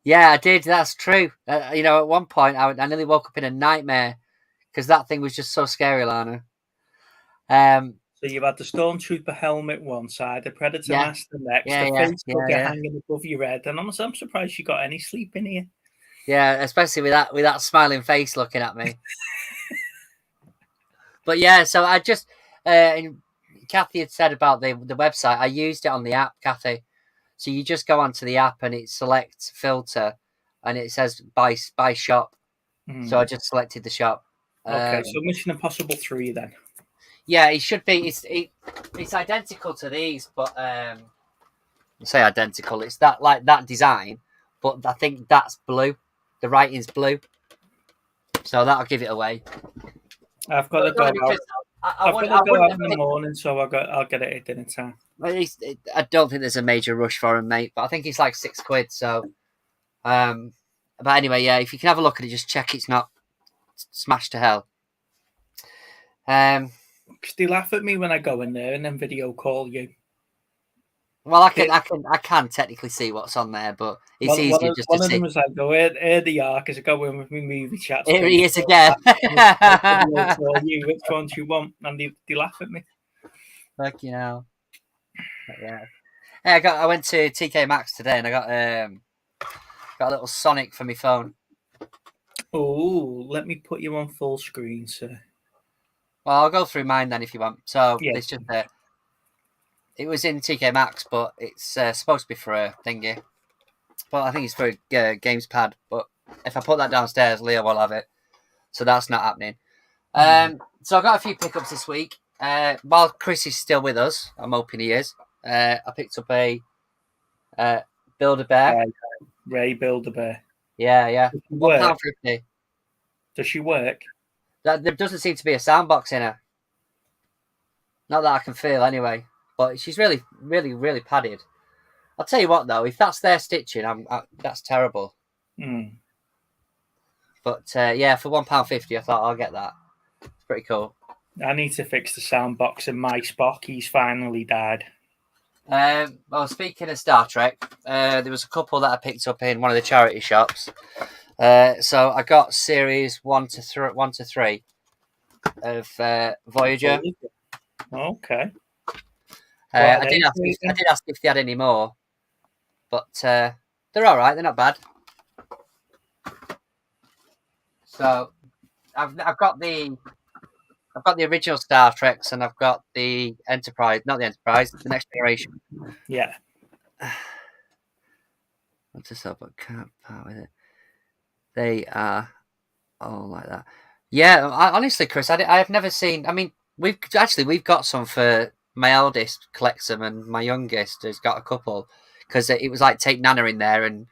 Yeah, I did. That's true. At one point, I nearly woke up in a nightmare because that thing was just so scary, Lana. So you've had the Stormtrooper helmet one side, the Predator mask the next, the face hugger hanging above your head, and I'm surprised you got any sleep in here. Yeah, especially with that smiling face looking at me. But yeah, so I just Kathy had said about the website. I used it on the app, Kathy. So you just go onto the app and it selects filter, and it says buy shop. So I just selected the shop. Okay, so Mission Impossible 3 then. Yeah, it should be. It's identical to these, but I say identical. It's that design, but I think that's blue. The writing's blue, so that'll give it away. I've got to go out. I've got to go out in the morning, so I'll get it at dinner time. I don't think there's a major rush for him, mate. But I think it's like £6. So, but anyway, yeah. If you can have a look at it, just check it's not smashed to hell. Because they laugh at me when I go in there and then video call you. Well, I can technically see what's on there, but it's easier just to see. One of them was like, "Go here they are," because I go in with my movie chat. Here he is again. You, which one do you want? And they laugh at me. Fuck you know. Yeah. Hey, I went to TK Maxx today, and I got a little Sonic for my phone. Oh, let me put you on full screen, sir. Well, I'll go through mine then if you want. So it's just it was in TK Maxx, but it's supposed to be for a thingy. But I think it's for a games pad. But if I put that downstairs, Leo will have it. So that's not happening. So I got a few pickups this week. While Chris is still with us, I'm hoping he is. I picked up a Build-A-Bear. Ray Build-A-Bear. Yeah. £1.50. Does she work? There doesn't seem to be a sound box in her. Not that I can feel anyway. But she's really, really, really padded. I'll tell you what, though, if that's their stitching, that's terrible. But yeah, for £1.50, I thought I'll get that. It's pretty cool. I need to fix the sound box in my Spock. He's finally died. Well, speaking of Star Trek, there was a couple that I picked up in one of the charity shops. So I got series 1 to 3 of Voyager. Okay. I did ask if they had any more, but they're all right. They're not bad. So I've got the original Star Treks, and I've got the Enterprise, not the Enterprise, the Next Generation. Yeah. What's this up? I can't part with it. They are all like that. Yeah, honestly, Chris, I have never seen. I mean, we've got some for my eldest collects them, and my youngest has got a couple because it was like take Nana in there and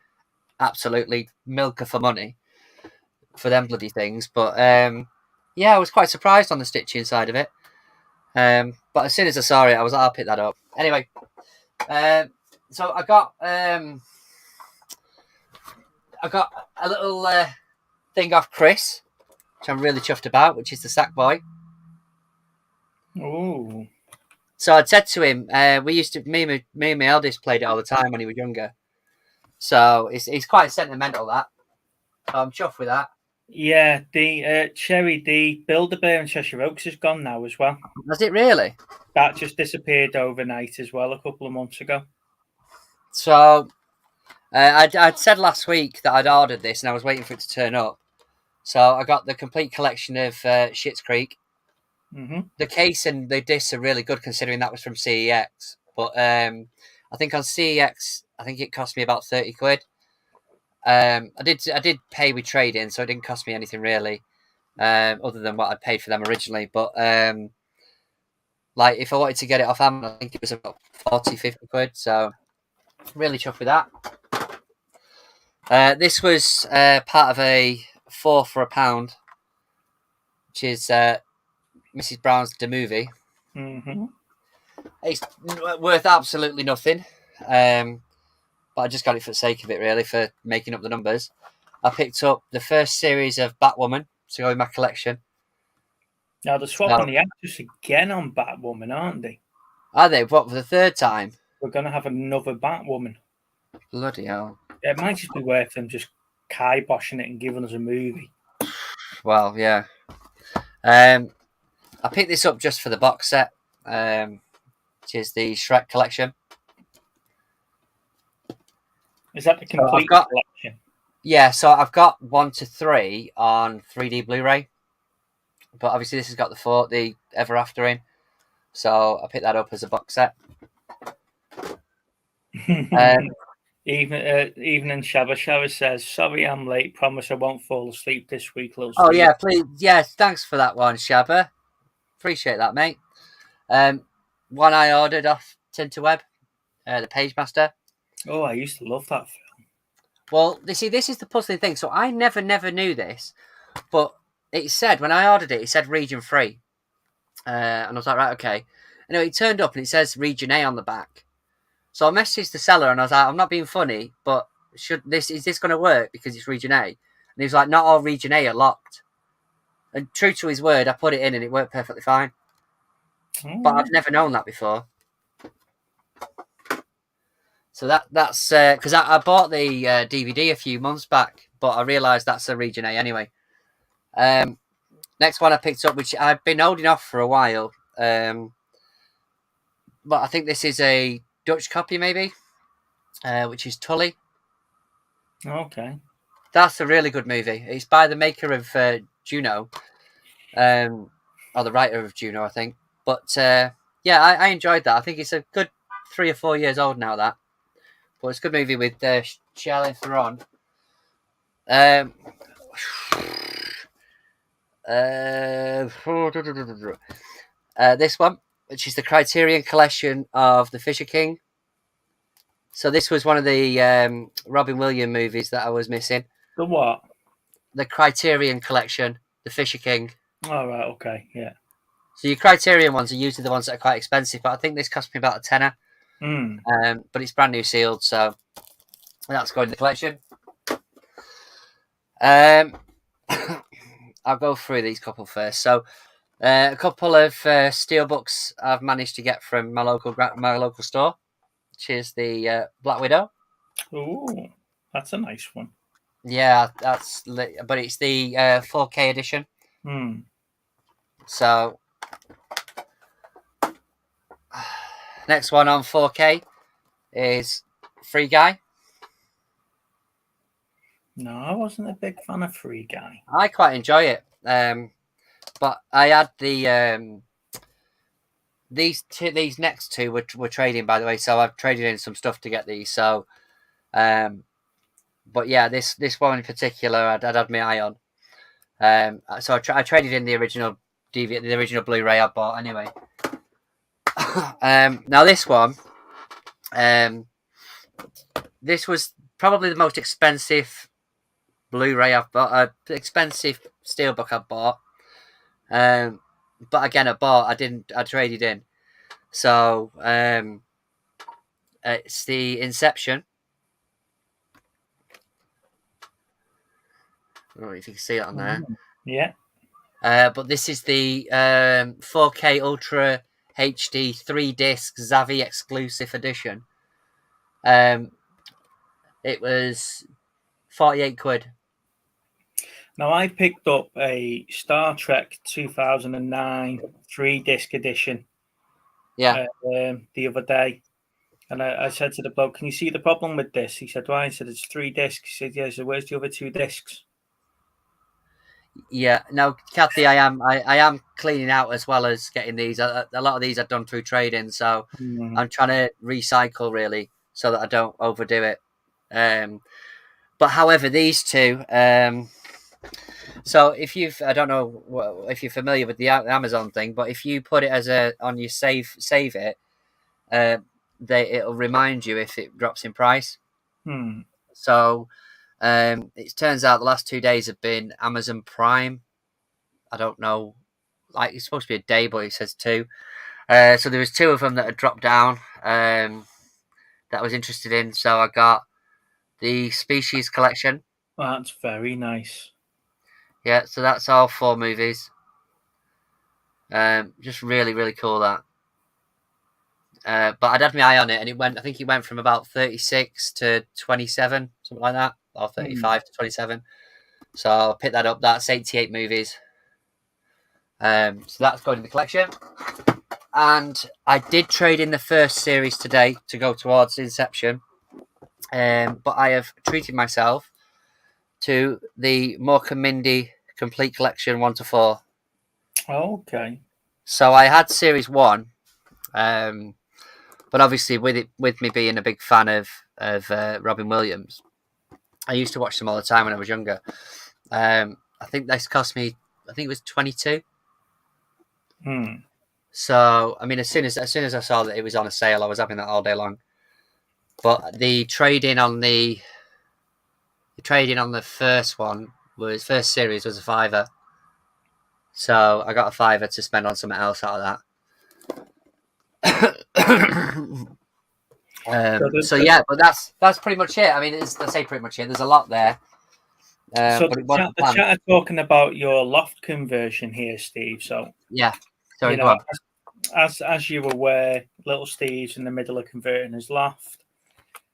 absolutely milk her for money for them bloody things. But yeah, I was quite surprised on the stitching side of it. But as soon as I saw it, I was like, I'll pick that up. Anyway, so I got a little thing off Chris, which I'm really chuffed about, which is the Sackboy. Oh. So I'd said to him, me and my eldest played it all the time when he was younger. So it's quite sentimental, that. So I'm chuffed with that. Yeah, the Cherry, the Build-A-Bear in Cheshire Oaks is gone now as well. Has it really? That just disappeared overnight as well a couple of months ago. So I'd said last week that I'd ordered this and I was waiting for it to turn up. So I got the complete collection of Schitt's Creek. Mm-hmm. The case and the discs are really good considering that was from CEX. But I think on CEX, I think it cost me about 30 quid. I did pay with trade-in, so it didn't cost me anything really, other than what I paid for them originally. But like if I wanted to get it off Amazon, I think it was about 40, 50 quid. So really chuffed with that. This was part of a 4 for £1, which is Mrs. Brown's The Movie. Mm-hmm. It's worth absolutely nothing. But I just got it for the sake of it, really, for making up the numbers. I picked up the first series of Batwoman to go in my collection. Now they're swapping the actress again on Batwoman, aren't they? Are they? What, for the third time? We're going to have another Batwoman. Bloody hell. It might just be worth them just kiboshing it and giving us a movie. Well, yeah. I picked this up just for the box set, which is the Shrek collection. Is that the complete collection? Yeah, so I've got 1 to 3 on 3D Blu-ray, but obviously this has got the Ever After in, so I picked that up as a box set. Evening Shabba says, "Sorry, I'm late. Promise I won't fall asleep this week." Oh yeah, please. Yes, thanks for that one, Shabba. Appreciate that, mate. One I ordered off Tinterweb, the Page Master. Oh, I used to love that film. Well, you see, this is the puzzling thing. So I never knew this, but it said, when I ordered it, it said region 3. And I was like, right, okay. Anyway, it turned up and it says region A on the back. So I messaged the seller and I was like, I'm not being funny, but is this going to work because it's region A? And he was like, not all region A are locked. And true to his word, I put it in and it worked perfectly fine. Oh, but I've never known that before. So that's because I bought the DVD a few months back, but I realised that's a region A anyway. Next one I picked up, which I've been holding off for a while, but I think this is a Dutch copy maybe, which is Tully. Okay. That's a really good movie. It's by the maker of Juno, or the writer of Juno, I think. But yeah, I enjoyed that. I think it's a good 3 or 4 years old now, that. But it's a good movie with Charlize Theron. This one, which is the Criterion collection of The Fisher King. So this was one of the Robin Williams movies that I was missing. The what? The Criterion collection, The Fisher King. Oh, right, okay, yeah. So your Criterion ones are usually the ones that are quite expensive, but I think this cost me about a tenner. But it's brand new sealed, so that's going in the collection. I'll go through these couple first. So a couple of steelbooks I've managed to get from my local store, which is the Black Widow. Oh, that's a nice one. Yeah, but it's the 4K edition. So next one on 4K is Free Guy. No, I wasn't a big fan of Free Guy. I quite enjoy it, but I had the these next two were trading, by the way. So I've traded in some stuff to get these. So, but yeah, this one in particular, I'd had my eye on. So I traded in the original DVD, the original Blu-ray I bought anyway. Now this one, this was probably the most expensive Blu-ray I've bought, expensive steelbook I've bought. But again, I traded in. So it's the Inception. I don't know if you can see it on there. Yeah. But this is the 4K Ultra HD 3-disc Zavi exclusive edition. It was 48 quid. Now, I picked up a Star Trek 2009 3-disc edition the other day. And I said to the bloke, can you see the problem with this? He said, why? I said, it's 3 discs. He said, yeah. So where's the other 2 discs? Yeah. Now, Kathy, I am cleaning out as well as getting these. A lot of these I've done through trading. So I'm trying to recycle, really, so that I don't overdo it. But however, these two... so if I don't know if you're familiar with the Amazon thing, but if you put it as on your save it, it'll remind you if it drops in price. So it turns out the last 2 days have been Amazon Prime. I don't know, like it's supposed to be a day, but it says 2. So there was 2 of them that had dropped down that I was interested in. So I got the Species collection. That's very nice. Yeah, so that's all 4 movies. Just really, really cool that. But I'd had my eye on it, and I think it went from about 36 to 27, something like that, or 35 to 27. So I'll pick that up. That's 88 movies. So that's going in the collection. And I did trade in the first series today to go towards Inception. But I have treated myself to the Mork and Mindy Complete Collection 1 to 4. Okay. So I had series 1, but obviously with me being a big fan of Robin Williams, I used to watch them all the time when I was younger. I think this cost me, I think it was 22. So I mean, as soon as I saw that it was on a sale, I was having that all day long. But the trading on the first series was a £5. So I got a £5 to spend on something else out of that. So yeah, but that's pretty much it. I mean, I say pretty much it. There's a lot there. So the chat are talking about your loft conversion here, Steve. So yeah, sorry, go on. As you were aware, little Steve's in the middle of converting his loft.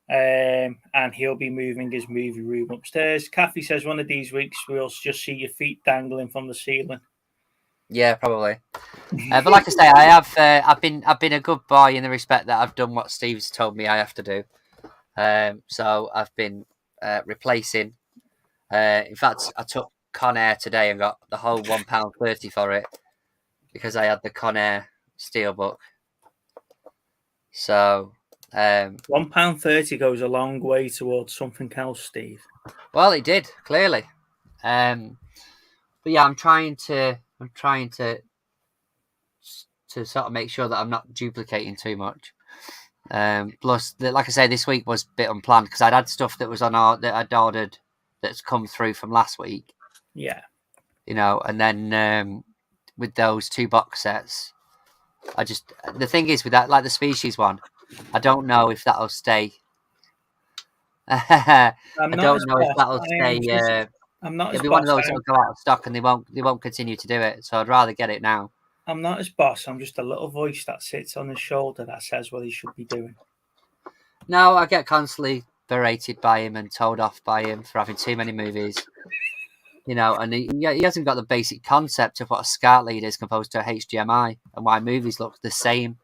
And he'll be moving his movie room upstairs. Kathy says one of these weeks we'll just see your feet dangling from the ceiling. Yeah, probably. But like I say, I've been a good boy in the respect that I've done what Steve's told me I have to do. So I've been replacing. In fact, I took Con Air today and got the whole £1.30 for it because I had the Con Air steelbook. So. £1.30 goes a long way towards something else, Steve. Well, it did clearly, but yeah, I'm trying to sort of make sure that I'm not duplicating too much. Plus, like I say, this week was a bit unplanned because I'd had stuff that was that I'd ordered that's come through from last week. Yeah, and then with those 2 box sets, the thing is with that, like the Species one. I don't know if that'll stay. I don't know if that'll stay. I'm not. It'll be one of those that'll go out of stock, and they won't continue to do it. So I'd rather get it now. I'm not his boss. I'm just a little voice that sits on his shoulder that says what he should be doing. No, I get constantly berated by him and told off by him for having too many movies. And he hasn't got the basic concept of what a SCART lead is composed to a HDMI and why movies look the same.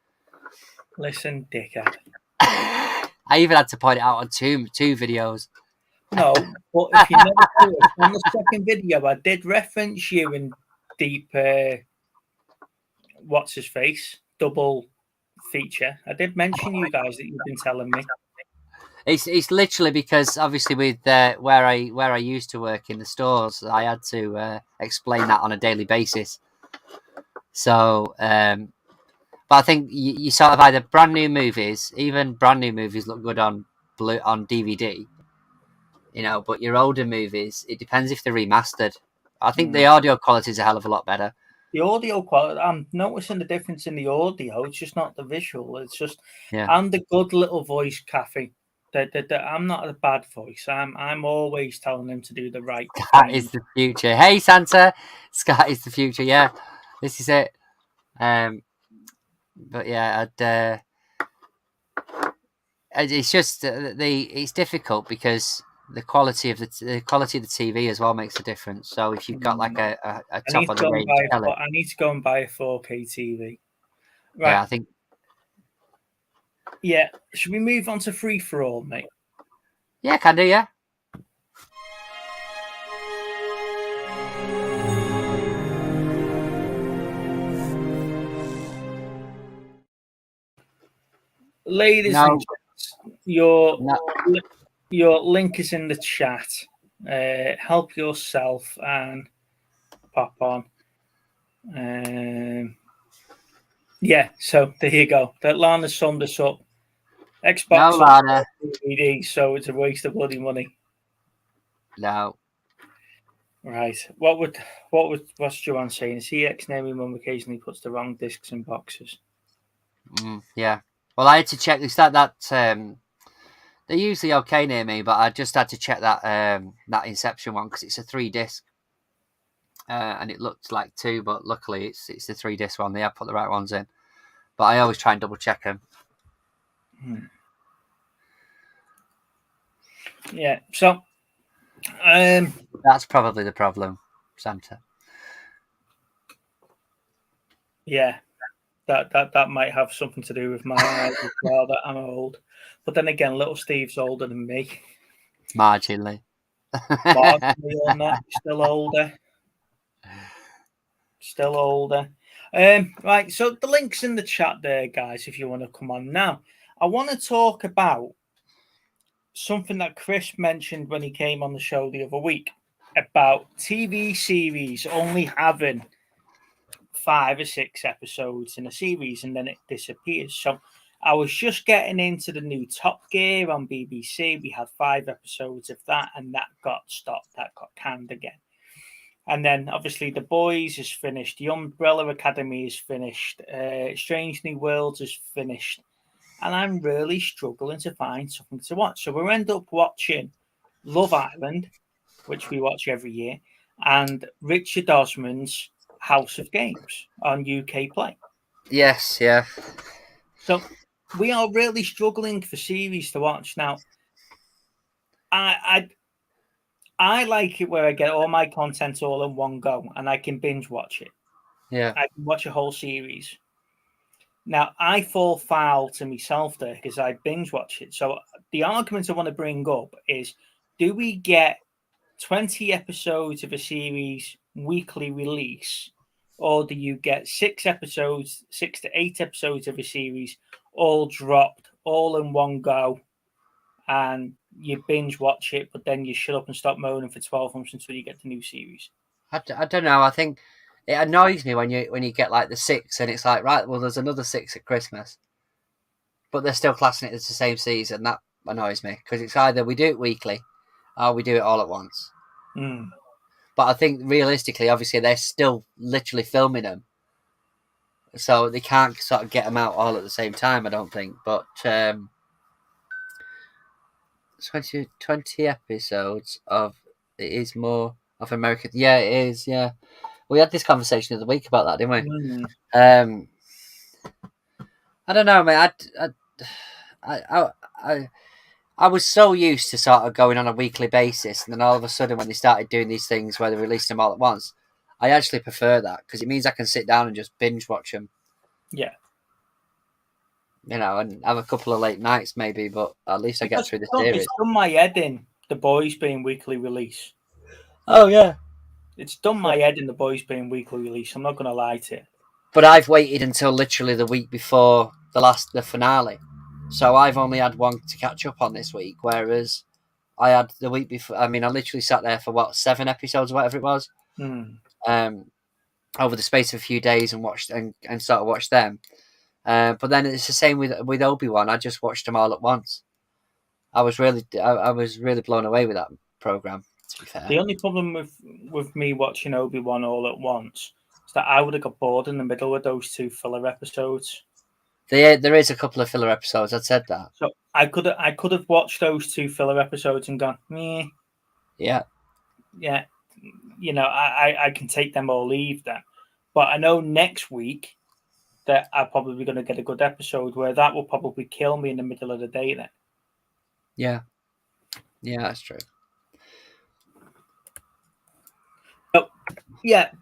Listen, dickhead. I even had to point it out on two videos. No, but if you never do it, on the second video, I did reference you in deep, what's his face, double feature. I did mention you guys that you've been telling me. It's literally because obviously with where I used to work in the stores, I had to explain that on a daily basis. So, but I think you sort of either brand new movies, even brand new movies look good on DVD, but your older movies, it depends if they're remastered. I think the audio quality is a hell of a lot better. The audio quality, I'm noticing the difference in the audio. It's just not the visual. It's just, Yeah. I'm the good little voice, Kathy. That I'm not a bad voice. I'm always telling them to do the right thing. That is the future. Hey, Santa, Scott is the future. Yeah, this is it. But yeah, it's just it's difficult because the quality of the TV as well makes a difference. So if you've got like a top of the range, I need to go and buy a 4K TV. Right. Yeah, I think. Yeah, should we move on to free for all, mate? Yeah, can do. Yeah. Ladies and gents, your link is in the chat. Help yourself and pop on. Yeah, so there you go. That Lana summed us up. Xbox Lana. DVD, so it's a waste of bloody money. No. Right. What's Joanne saying? CX naming mum occasionally puts the wrong discs in boxes. Yeah. Well, I had to check this. That they're usually okay near me, but I just had to check that Inception one because it's a 3-disc, and it looked like 2, but luckily it's the 3-disc one. They have put the right ones in, but I always try and double check them. Yeah. So, that's probably the problem, Santa. Yeah. That might have something to do with my eyes as well, that I'm old. But then again, little Steve's older than me. Marginally. Marginally or not, still older. Still older. Right, so the link's in the chat there, guys, if you want to come on. Now, I want to talk about something that Chris mentioned when he came on the show the other week about TV series only having 5 or 6 episodes in a series and then it disappears. So I was just getting into the new Top Gear on BBC. We had 5 episodes of that and that got stopped. That got canned again. And then obviously The Boys is finished. The Umbrella Academy is finished. Strange New Worlds is finished. And I'm really struggling to find something to watch. So we'll end up watching Love Island, which we watch every year, and Richard Osman's House of Games on UK Play. Yes, yeah. So we are really struggling for series to watch now. I like it where I get all my content all in one go and I can binge watch it. Yeah, I can watch a whole series. Now I fall foul to myself there because I binge watch it. So the argument I want to bring up is: do we get 20 episodes of a series weekly release, or do you get 6 to 8 episodes of a series all dropped all in one go and you binge watch it, but then you shut up and stop moaning for 12 months until you get the new series? I don't know. I think it annoys me when you get like the 6 and it's like, right, well, there's another 6 at Christmas, but they're still classing it as the same season. That annoys me because it's either we do it weekly or we do it all at once. But I think realistically, obviously, they're still literally filming them, so they can't sort of get them out all at the same time, I don't think. But 20 episodes of it is more of American. Yeah, it is. Yeah, we had this conversation the other week about that, didn't we? I don't know, mate. I was so used to sort of going on a weekly basis, and then all of a sudden, when they started doing these things where they released them all at once, I actually prefer that because it means I can sit down and just binge watch them. Yeah. And have a couple of late nights maybe, but at least I get through the series. It's done my head in, The Boys being weekly release. Oh, yeah. It's done my head in, The Boys being weekly release. I'm not going to lie to you. But I've waited until literally the week before the finale. So I've only had one to catch up on this week, whereas I had the week before. I mean, I literally sat there for 7 episodes or whatever it was. over the space of a few days and watched and sort of watched them. But then it's the same with Obi-Wan. I just watched them all at once. I was really blown away with that program. To be fair, The only problem with me watching Obi-Wan all at once is that I would have got bored in the middle of those 2 filler episodes. there is a couple of filler episodes. I'd said that. So I could have watched those 2 filler episodes and gone, meh. Yeah. I can take them or leave them. But I know next week that I'm probably going to get a good episode where that will probably kill me in the middle of the day then. Yeah, that's true. So,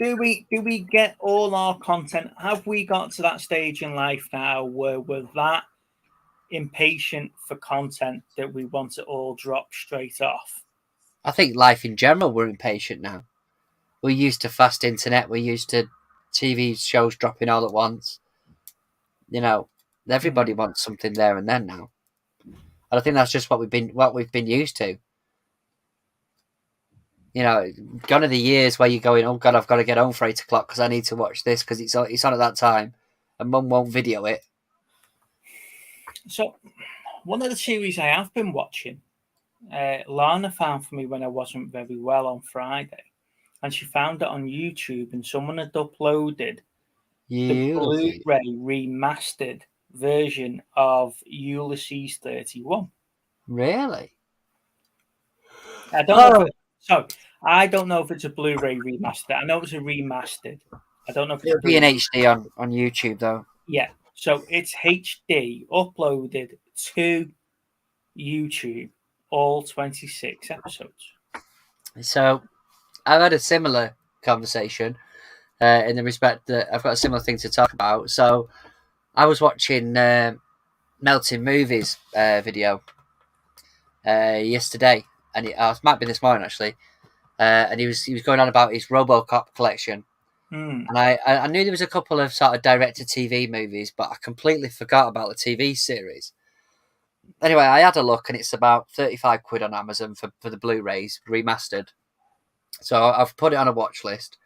do we get all our content? Have we got to that stage in life now where we're that impatient for content that we want it all dropped straight off? I think life in general, we're impatient now. We're used to fast internet. We're used to TV shows dropping all at once. Everybody wants something there and then now. And I think that's just what we've been used to. Gone are the years where you're going, oh God, I've got to get home for 8 o'clock because I need to watch this because it's on at that time, and Mum won't video it. So, one of the series I have been watching, Lana found for me when I wasn't very well on Friday, and she found it on YouTube, and someone had uploaded the Blu-ray remastered version of Ulysses 31. Really? I don't know. I don't know if it's a Blu-ray remastered. I know it's a remastered. I don't know if it'll be in HD on YouTube though. Yeah, so it's HD uploaded to YouTube, all 26 episodes. So I've had a similar conversation in the respect that I've got a similar thing to talk about. So I was watching Melting Movies video yesterday, and it might be this morning actually, and he was going on about his RoboCop collection. And I knew there was a couple of sort of direct-to-TV movies, but I completely forgot about the TV series. Anyway, I had a look, and it's about £35 on Amazon for the Blu-rays remastered. So I've put it on a watch list.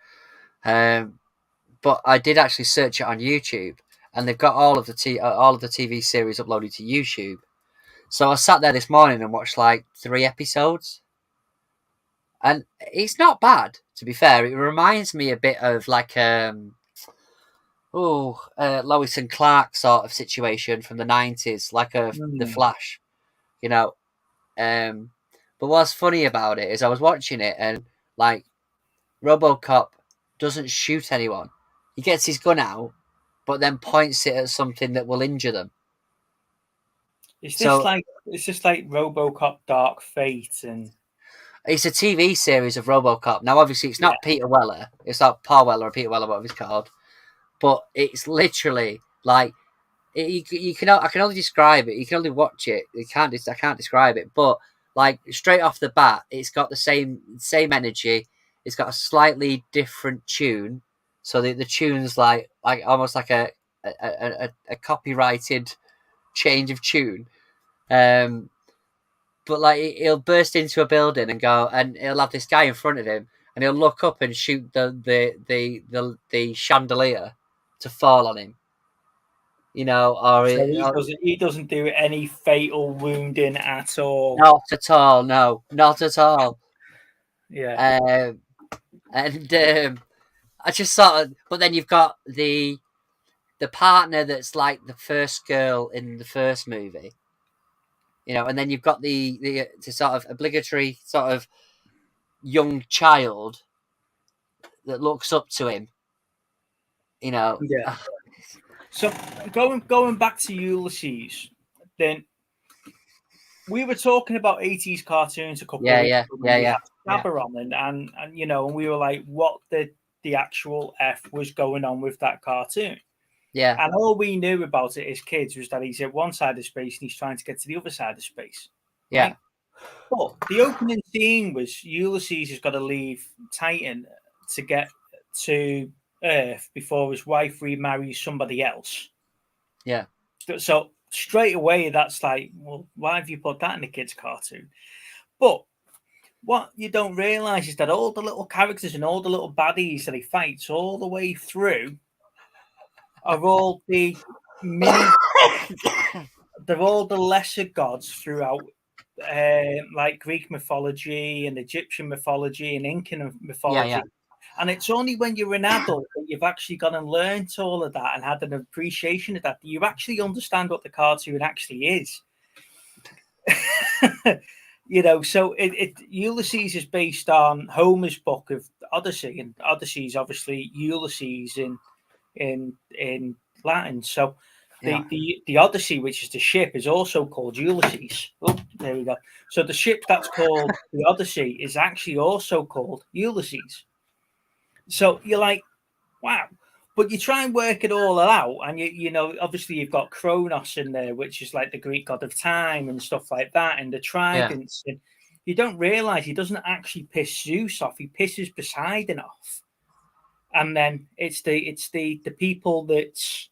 But I did actually search it on YouTube, and they've got all of the TV series uploaded to YouTube. So I sat there this morning and watched like 3 episodes, and it's not bad, to be fair. It reminds me a bit of like Lois and Clark sort of situation from the 90s, like The Flash, But what's funny about it is I was watching it, and like RoboCop doesn't shoot anyone. He gets his gun out, but then points it at something that will injure them. Is this like RoboCop Dark Fate? And it's a TV series of RoboCop. Now, obviously, it's not Peter Weller. It's not Paul Weller or Peter Weller, whatever he's called. But it's literally like I can only describe it. You can only watch it. I can't describe it. But like straight off the bat, it's got the same energy. It's got a slightly different tune. So the tune's like almost like a copyrighted change of tune. But like he'll burst into a building and go, and he'll have this guy in front of him, and he'll look up and shoot the chandelier to fall on him. Or he doesn't do any fatal wounding at all. Not at all. No, not at all. Yeah. I just sort of, but then you've got the partner that's like the first girl in the first movie. And then you've got the sort of obligatory sort of young child that looks up to him. Yeah. So going back to Ulysses, then we were talking about 80s cartoons a couple of weeks ago. Yeah. On and we were like, what the actual F was going on with that cartoon? Yeah. And all we knew about it as kids was that he's at one side of space and he's trying to get to the other side of space. Yeah. Right? But the opening scene was Ulysses has got to leave Titan to get to Earth before his wife remarries somebody else. Yeah. So straight away, that's like, well, why have you put that in a kid's cartoon? But what you don't realise is that all the little characters and all the little baddies that he fights all the way through are all the mini. They're all the lesser gods throughout, like Greek mythology and Egyptian mythology and Incan mythology. Yeah. And it's only when you're an adult that you've actually gone and learnt all of that and had an appreciation of that you actually understand what the cartoon actually is. So Ulysses is based on Homer's book of Odyssey, and Odyssey is obviously Ulysses in Latin. So the Odyssey, which is the ship, is also called Ulysses. Oh, there we go. So the ship that's called the Odyssey is actually also called Ulysses. So you're like, wow. But you try and work it all out, and obviously you've got Kronos in there, which is like the Greek god of time and stuff like that, and the tridents. And you don't realize he doesn't actually piss Zeus off; he pisses Poseidon off. And then it's the people that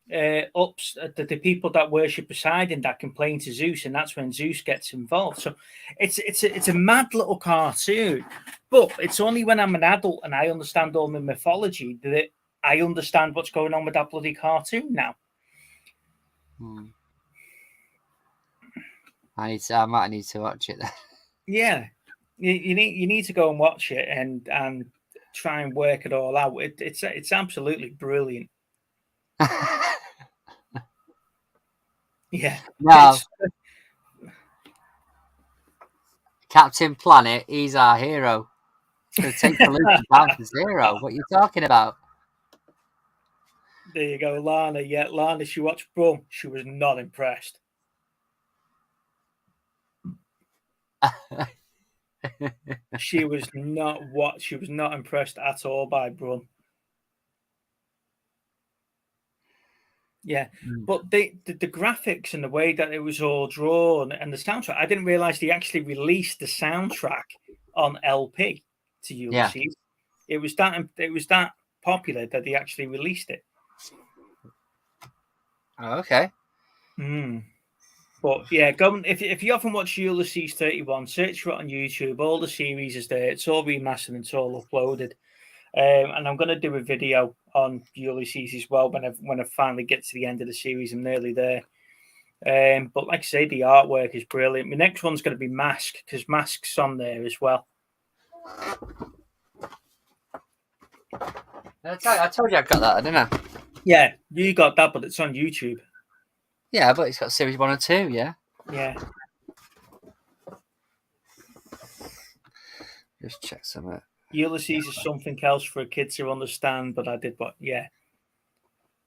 the people that worship Poseidon that complain to Zeus, and that's when Zeus gets involved. So it's a mad little cartoon, but it's only when I'm an adult and I understand all my mythology that I understand what's going on with that bloody cartoon now. I might need to watch it then. Yeah, you need to go and watch it and try and work it all out. It's absolutely brilliant. Yeah. No. Captain Planet, he's our hero. So take pollution down to zero. What are you talking about? There you go, Lana. Yeah, Lana, she watched Brum. She was not impressed. She was not impressed at all by Brum. Yeah, but the graphics and the way that it was all drawn and the soundtrack, I didn't realize they actually released the soundtrack on LP to Ulysses. Yeah. It was that popular that they actually released it. Oh, okay. But yeah, go if you haven't watched Ulysses 31, search for it on YouTube. All the series is there. It's all remastered and it's all uploaded. And I'm going to do a video on Ulysses as well when I finally get to the end of the series. I'm nearly there. But like I say, the artwork is brilliant. My next one's going to be Mask, because Mask's on there as well. I told you I got that, didn't I? Yeah, you got that, but it's on YouTube. Yeah, but it's got series 1 and 2, yeah? Yeah. Just check some. Ulysses is something else for a kid to understand, but I did what? Yeah.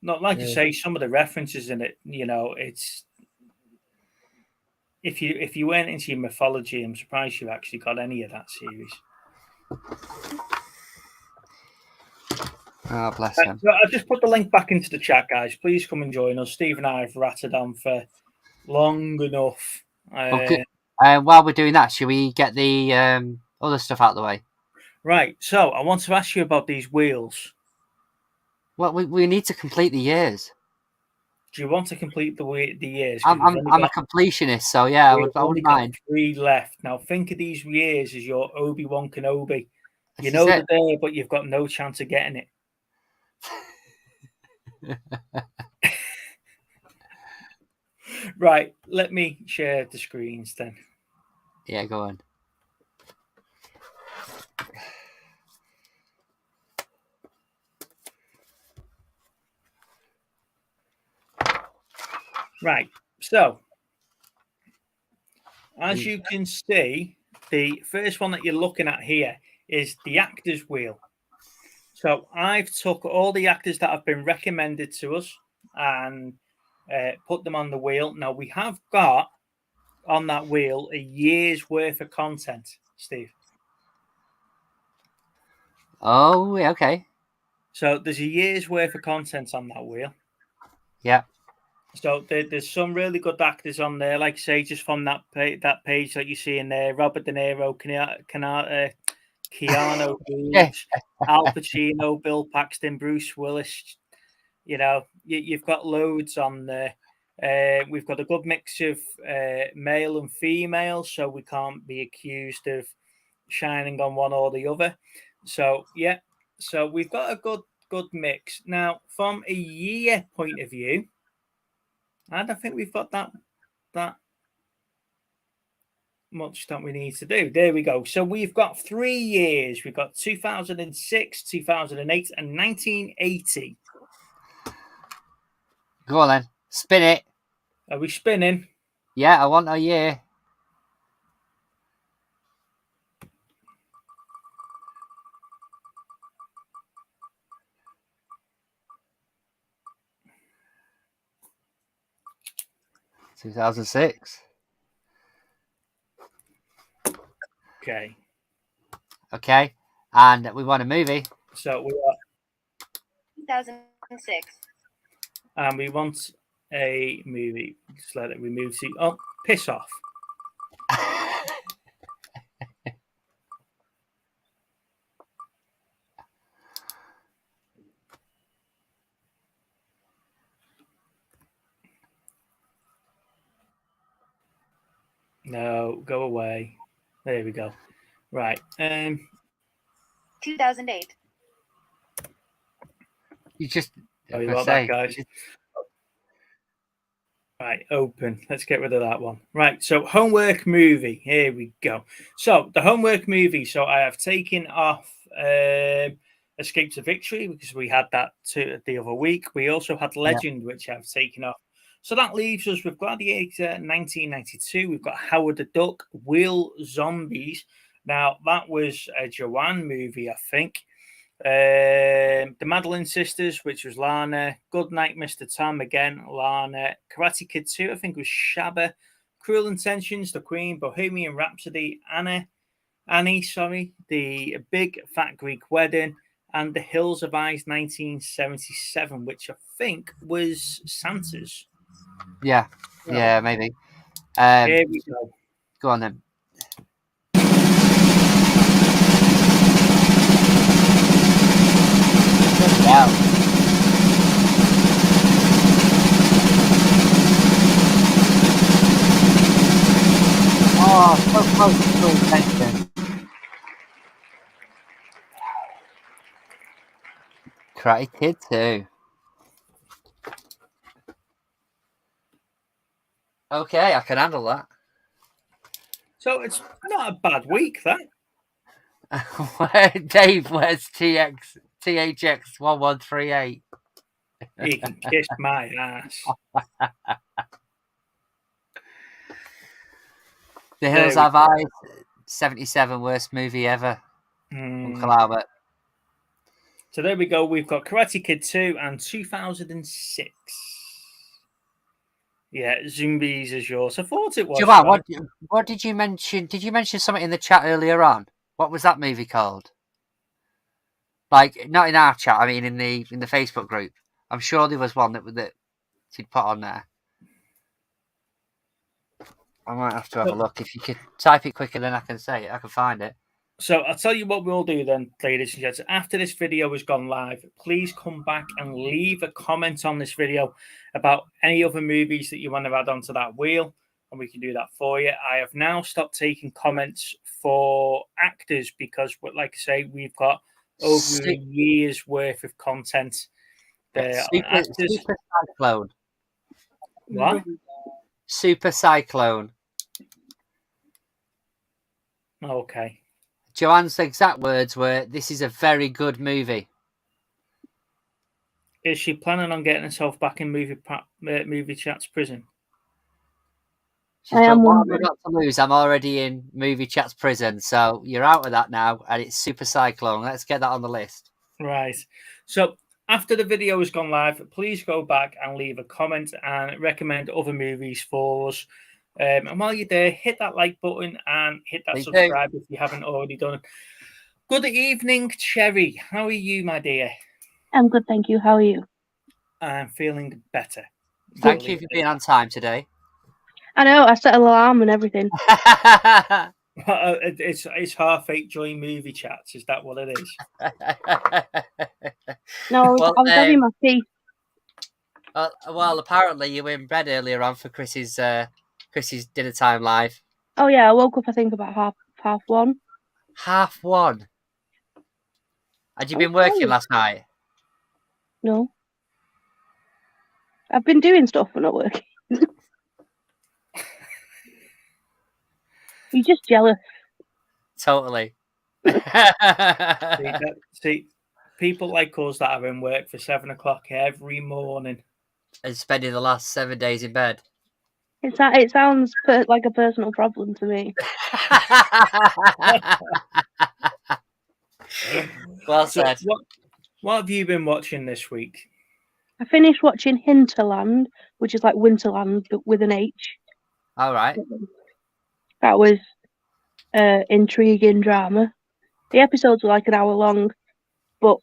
Not like you say, some of the references in it, it's... If you went into your mythology, I'm surprised you actually got any of that series. Oh, bless him. So I just put the link back into the chat, guys. Please come and join us. Steve and I have ratted on for long enough. While we're doing that, should we get the other stuff out of the way? Right. So I want to ask you about these wheels. Well, we need to complete the years. Do you want to complete the years? I'm a completionist, so yeah, I wouldn't mind. 3 left. Now think of these years as your Obi-Wan Kenobi. You know they're there, but you've got no chance of getting it. Right, let me share the screens then. Yeah, go on. Right, so as you can see, the first one that you're looking at here is the actors wheel. So I've took all the actors that have been recommended to us and put them on the wheel. Now we have got on that wheel a year's worth of content, Steve. Oh, okay. So there's a year's worth of content on that wheel. Yeah. So there's some really good actors on there, like I say, just from that page that you see in there. Robert De Niro, Keanu Reeves, Al Pacino, Bill Paxton, Bruce Willis. You've got loads on there. We've got a good mix of male and female, so we can't be accused of shining on one or the other. So yeah, so we've got a good mix now from a year point of view. I don't think we've got that much that we need to do. There we go. So we've got 3 years. We've got 2006, 2008, and 1980. Go on then. Spin it. Are we spinning? Yeah, I want a year. (2006). Okay. Okay. And we want a movie. So we are 2006. and we want a movie. Just let it remove. See, oh, piss off. No, go away. There we go. Right. 2008. You just. Sorry about that, guys. Right, open. Let's get rid of that one. Right, so homework movie. Here we go. So the homework movie. So I have taken off Escape to Victory because we had that the other week. We also had Legend, which I've taken off. So that leaves us with Gladiator 1992. We've got Howard the Duck, Wheel Zombies. Now, that was a Joanne movie, I think. The Madeline Sisters, which was Lana. Good Night, Mr. Tom, again, Lana. Karate Kid 2, I think was Shabba. Cruel Intentions, The Queen. Bohemian Rhapsody, Annie, The Big Fat Greek Wedding. And The Hills of Eyes 1977, which I think was Santa's. Yeah, maybe. Here we go. Go on then. Wow. Oh, so close to full attention. Karate Kid 2. Okay, I can handle that. So it's not a bad week, that. Dave, where's THX 1138? He can kiss my ass. The Hills Have Eyes, 77, worst movie ever. Uncle Albert. So there we go. We've got Karate Kid 2 and 2006. Yeah, Zombies is yours. I thought it was. Joanne, what did you mention? Did you mention something in the chat earlier on? What was that movie called? Like, not in our chat. I mean, in the Facebook group. I'm sure there was one that she'd put on there. I might have to have a look. If you could type it quicker, then I can say it. I can find it. So I'll tell you what we'll do then, ladies and gents. After this video has gone live, please come back and leave a comment on this video about any other movies that you want to add onto that wheel, and we can do that for you. I have now stopped taking comments for actors because, like I say, we've got over a year's worth of content there. Super Cyclone. What? Super Cyclone. Okay. Joanne's exact words were, "This is a very good movie." Is she planning on getting herself back in movie chat's prison? She's got one not to lose. I'm already in movie chat's prison, so you're out of that now, and it's Super Cyclone. Let's get that on the list. Right. So after the video has gone live, please go back and leave a comment and recommend other movies for us. And while you're there, hit that like button and hit that subscribe if you haven't already done it. Good evening, Cherry. How are you, my dear? I'm good, thank you. How are you? I'm feeling better. Thank you for being on time today. I know, I set an alarm and everything. It's 8:30 during movie chats. Is that what it is? No, I was having my tea. Well, apparently you were in bed earlier on for Chris's dinner time live. Oh yeah, I woke up I think about half one. 1:30. Had you been working last night? No. I've been doing stuff but not working. You're just jealous. Totally. See, people like us that are in work for 7 o'clock every morning. And spending the last 7 days in bed. It sounds like a personal problem to me. Well said. So what have you been watching this week? I finished watching Hinterland, which is like Winterland but with an H. All right. That was intriguing drama. The episodes were like an hour long, but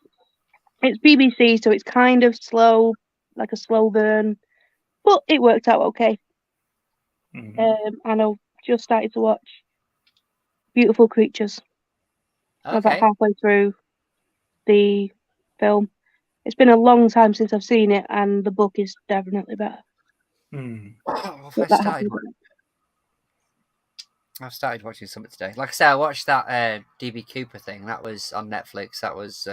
it's BBC, so it's kind of slow, like a slow burn, but it worked out okay. And I've just started to watch Beautiful Creatures. I'm about halfway through the film. It's been a long time since I've seen it, and the book is definitely better. I've started watching something today. Like I said, I watched that DB Cooper thing. That was on Netflix. That was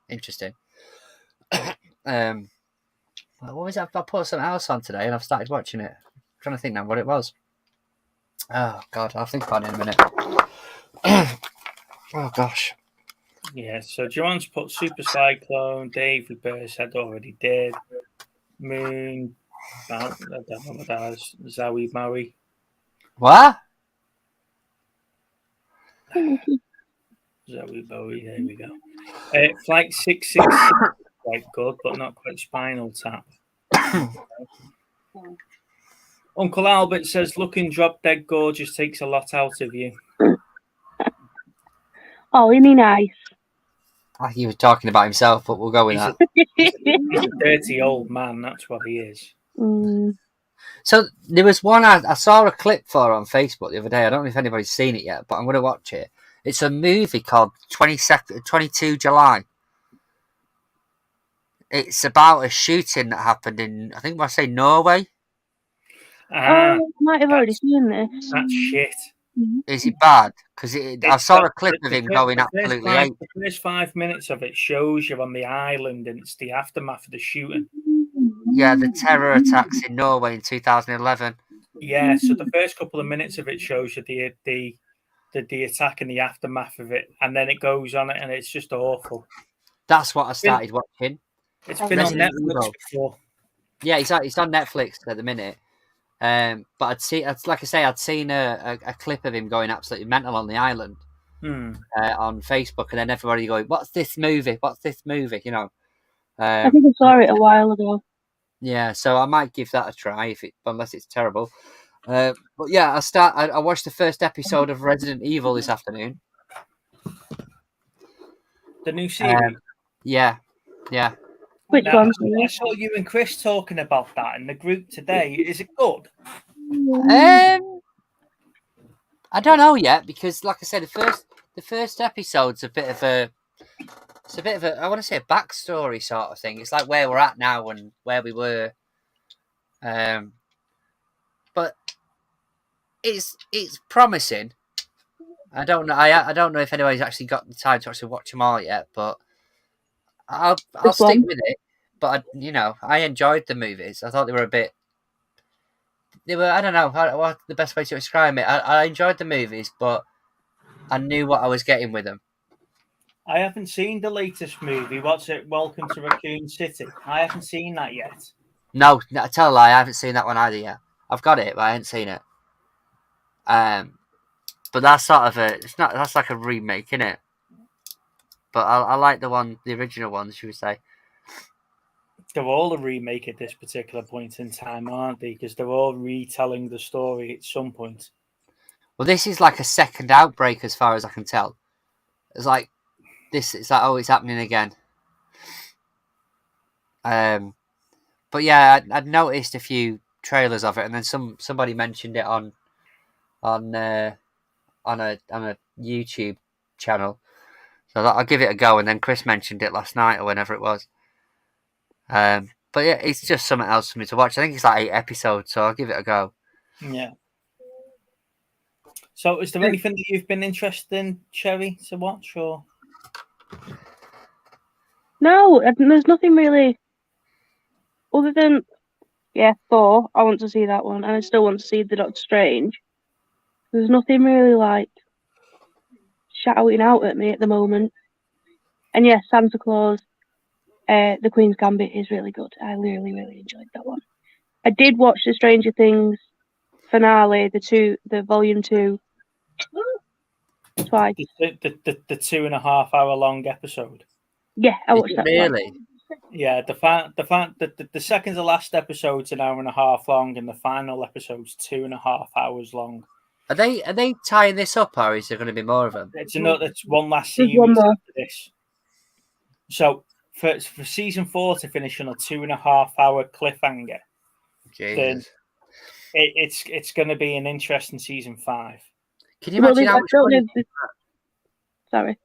interesting. What was that? I put something else on today, and I've started watching it. I'm trying to think now what it was. Oh God, I'll think about it in a minute. Oh gosh. Yeah. So Joanne's put Super Cyclone. Dave Reverse had already did. Moon. I don't know what that is. Zoe Maui. What? Zoe Bowie, there we go. Flight 666, quite good, but not quite Spinal Tap. Uncle Albert says, looking drop dead gorgeous takes a lot out of you. Oh, isn't he nice? He was talking about himself, but we'll go with that. He's a dirty old man, that's what he is. So there was one I saw a clip for on Facebook the other day. I don't know if anybody's seen it yet, but I'm going to watch it. It's a movie called 22 July. It's about a shooting that happened in, I think I say Norway. I might have already seen this. That's shit. Is it bad? Because I saw a clip of him going absolutely ape. The first 5 minutes of it shows you on the island, and it's the aftermath of the shooting. Yeah, the terror attacks in Norway in 2011. Yeah, so the first couple of minutes of it shows you the attack and the aftermath of it, and then it goes on it, and it's just awful. That's what I started watching. It's been on Netflix before. Yeah, it's on Netflix at the minute. But I'd seen a clip of him going absolutely mental on the island on Facebook, and then everybody going, "What's this movie? What's this movie?" You know. I think I saw it a while ago. Yeah, so I might give that a try unless it's terrible. But yeah, I watched the first episode of Resident Evil this afternoon. The new series. Yeah. Which one? I saw you and Chris talking about that in the group today. Is it good? I don't know yet, because like I said, the first episode's a bit of a I want to say a backstory sort of thing. It's like where we're at now and where we were. But it's promising. I don't know. I don't know if anybody's actually got the time to actually watch them all yet, but I'll stick with it. But I enjoyed the movies. I thought they were a bit. They were. I don't know what's the best way to describe it. I enjoyed the movies, but I knew what I was getting with them. I haven't seen the latest movie. What's it? Welcome to Raccoon City. I haven't seen that yet. No, I tell a lie. I haven't seen that one either yet. I've got it, but I haven't seen it. But that's sort of that's like a remake, isn't it? But I like the original ones, you would say. They're all a remake at this particular point in time, aren't they? Because they're all retelling the story at some point. Well, this is like a second outbreak, as far as I can tell. It's like it's happening again. But yeah, I'd noticed a few trailers of it, and then somebody mentioned it on a YouTube channel. So I'll give it a go, and then Chris mentioned it last night or whenever it was. But yeah, it's just something else for me to watch. I think it's like 8 episodes, so I'll give it a go. Yeah. So, is there anything that you've been interested in, Cherry, to watch? Or No, there's nothing really other than Thor. I want to see that one, and I still want to see the Doctor Strange. There's nothing really like shouting out at me at the moment. And yes, Santa Claus, the Queen's Gambit is really good. I really, really enjoyed that one. I did watch the Stranger Things finale, the volume 2, twice. the 2.5 hour long episode? Yeah, I watched that. Really? Yeah, the second to last episode's an hour and a half long, and the final episode's 2.5 hours long. Are they tying this up, or is there going to be more of them? It's one last There's series one more. after this. So for season 4 to finish on a 2.5 hour cliffhanger, then Jesus. it's going to be an interesting season 5. Can you imagine how much money? Sorry,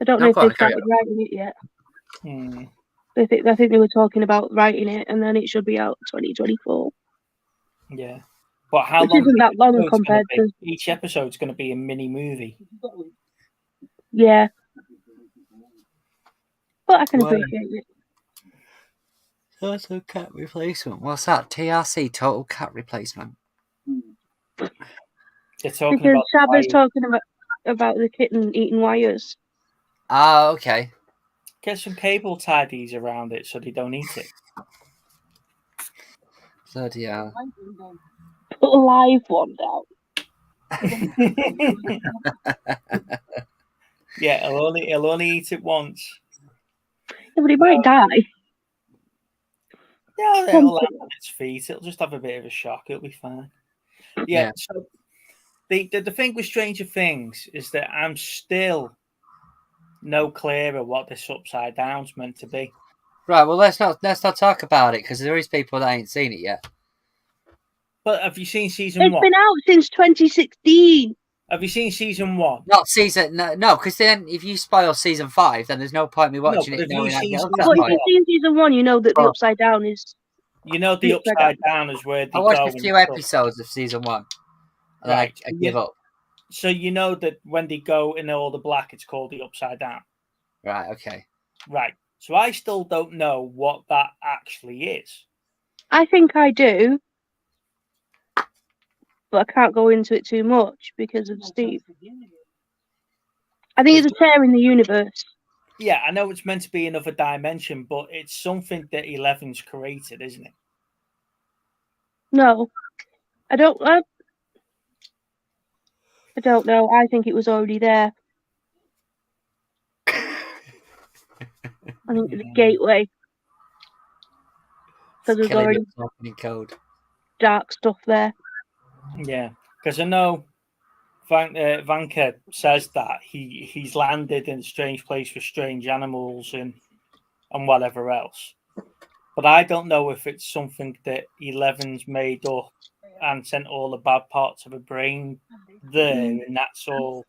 I don't know if they've started writing it yet. I think they were talking about writing it, and then it should be out 2024. Yeah, but how Which long? Isn't that long compared to each episode's going to be a mini movie. Yeah, but I can appreciate it. Total cat replacement. What's that? TRC, total cat replacement. They're talking Because about Shabba's talking about the kitten eating wires. Oh, okay. Get some cable tidies around it so they don't eat it. Bloody hell. Put a live one down. Yeah, he'll only eat it once. Yeah, but it might die. Yeah, it'll land on its feet. It'll just have a bit of a shock. It'll be fine. Yeah. So the thing with Stranger Things is that I'm still no clearer what this upside down's meant to be. Right. Well, let's not talk about it because there is people that ain't seen it yet. But have you seen season 1? It's been out since 2016. Have you seen season 1? Not season. No, because then if you spoil season 5, then there's no point me watching it. But if you've seen season 1, you know that the upside down is. You know the upside down is where they I watched go a few episodes of season 1, and right. I give up. So you know that when they go in all the black, it's called the upside down. Right. Okay. Right. So I still don't know what that actually is. I think I do, but I can't go into it too much because of Steve. I think it's a tear in the universe. Yeah, I know it's meant to be another dimension, but it's something that 11's created, isn't it? No, I don't know. I think it was already there. I think it's a gateway. Because there's already code. Dark stuff there. Yeah, because I know Vanka says that he's landed in a strange place with strange animals and whatever else. But I don't know if it's something that 11's made up and sent all the bad parts of her brain there, and that's all,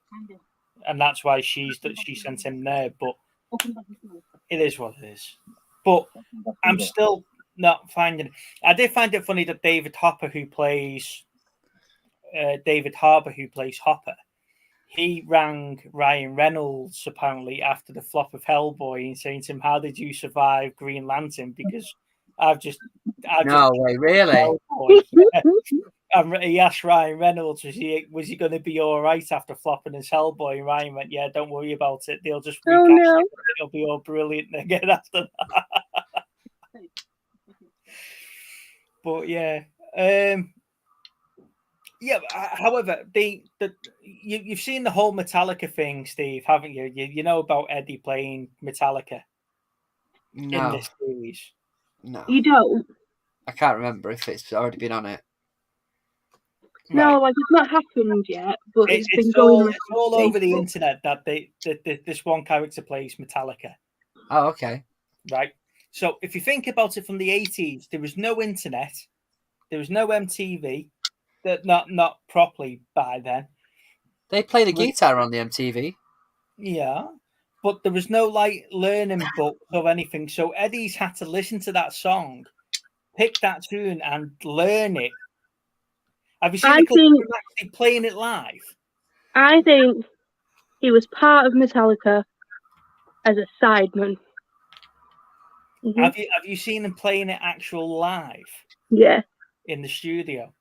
and that's why she sent him there. But it is what it is. But I'm still not finding it. I did find it funny that David Harbour, who plays Hopper, he rang Ryan Reynolds apparently after the flop of Hellboy and saying to him, "How did you survive Green Lantern?" Because no way, really. And he asked Ryan Reynolds, was he going to be all right after flopping his Hellboy? And Ryan went, "Yeah, don't worry about it. They'll just recast it. It'll be all brilliant again after that." But yeah. Yeah. However, you've seen the whole Metallica thing, Steve, haven't you? You know about Eddie playing Metallica in this series. No, you don't. I can't remember if it's already been on it. No, like it's not happened yet, but it's been all, going. It's all over the internet that this one character plays Metallica. Oh, okay. Right. So if you think about it, from the 80s, there was no internet, there was no MTV, that not properly by then. They play the guitar on the MTV. Yeah, but there was no like learning books or anything. So Eddie's had to listen to that song, pick that tune, and learn it. Have you seen the clip of him actually playing it live? I think he was part of Metallica as a sideman. Mm-hmm. Have you seen him playing it actual live? Yeah. In the studio.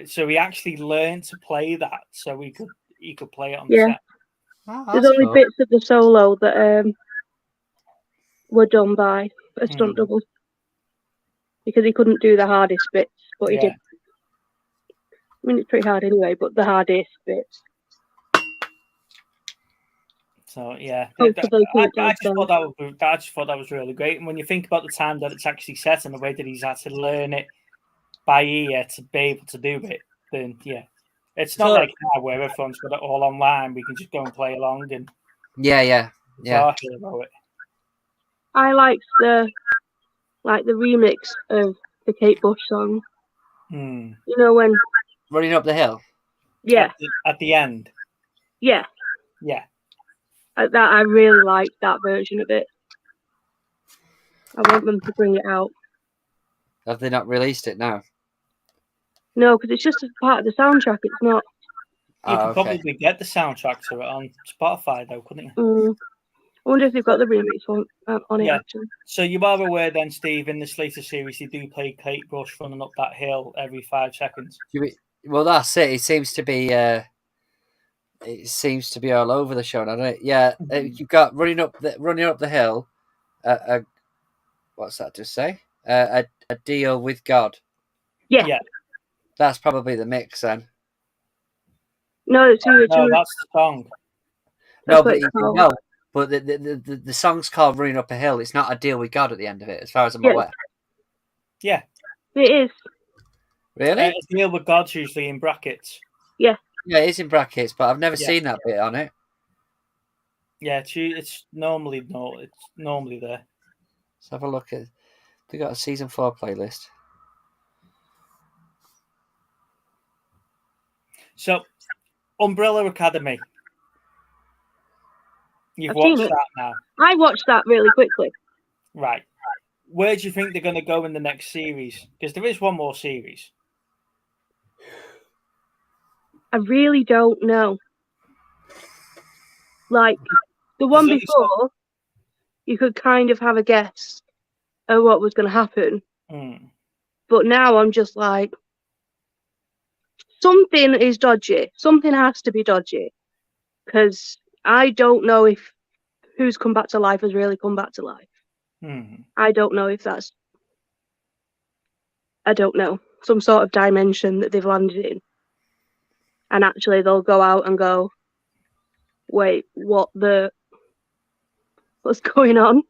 So he actually learned to play that, so he could play it on the set. Oh, there's only bits of the solo that were done by a stunt double because he couldn't do the hardest bits, but he did. I mean, it's pretty hard anyway, but the hardest bits. So yeah, I just thought that was really great. And when you think about the time that it's actually set and the way that he's had to learn it by ear to be able to do it, then yeah, it's not like now where everyone's got it all online. We can just go and play along and yeah. I liked the remix of the Kate Bush song. You know when Running Up the Hill. Yeah. At the end. Yeah. Yeah. I really liked that version of it. I want them to bring it out. Have they not released it now? No, because it's just a part of the soundtrack. It's not. You could probably get the soundtrack to it on Spotify, though, couldn't you? I wonder if they've got the remix on it, actually. So you are aware then, Steve, in this later series, they do play Kate Bush running up that hill every 5 seconds. Well, that's it. It seems to be all over the show, doesn't it? Yeah, you've got running up the hill. What's that to say? A deal with God. Yeah. That's probably the mix then. No, that's the song. But the song's called Running Up a Hill. It's not a deal with God at the end of it, as far as I'm aware. Yeah. It is. Really? A deal with God's usually in brackets. Yeah. Yeah, it is in brackets, but I've never seen that bit on it. Yeah, it's normally there. Let's have a look at. They got a season 4 playlist. So, Umbrella Academy. You've watched that now. I watched that really quickly. Right. Where do you think they're going to go in the next series? Because there is one more series. I really don't know. Like, the one before, you could kind of have a guess of what was going to happen. But now I'm just like, something is dodgy. Something has to be dodgy. Because I don't know if who's come back to life has really come back to life. I don't know if that's... I don't know. Some sort of dimension that they've landed in. And actually they'll go out and go, wait, what's going on?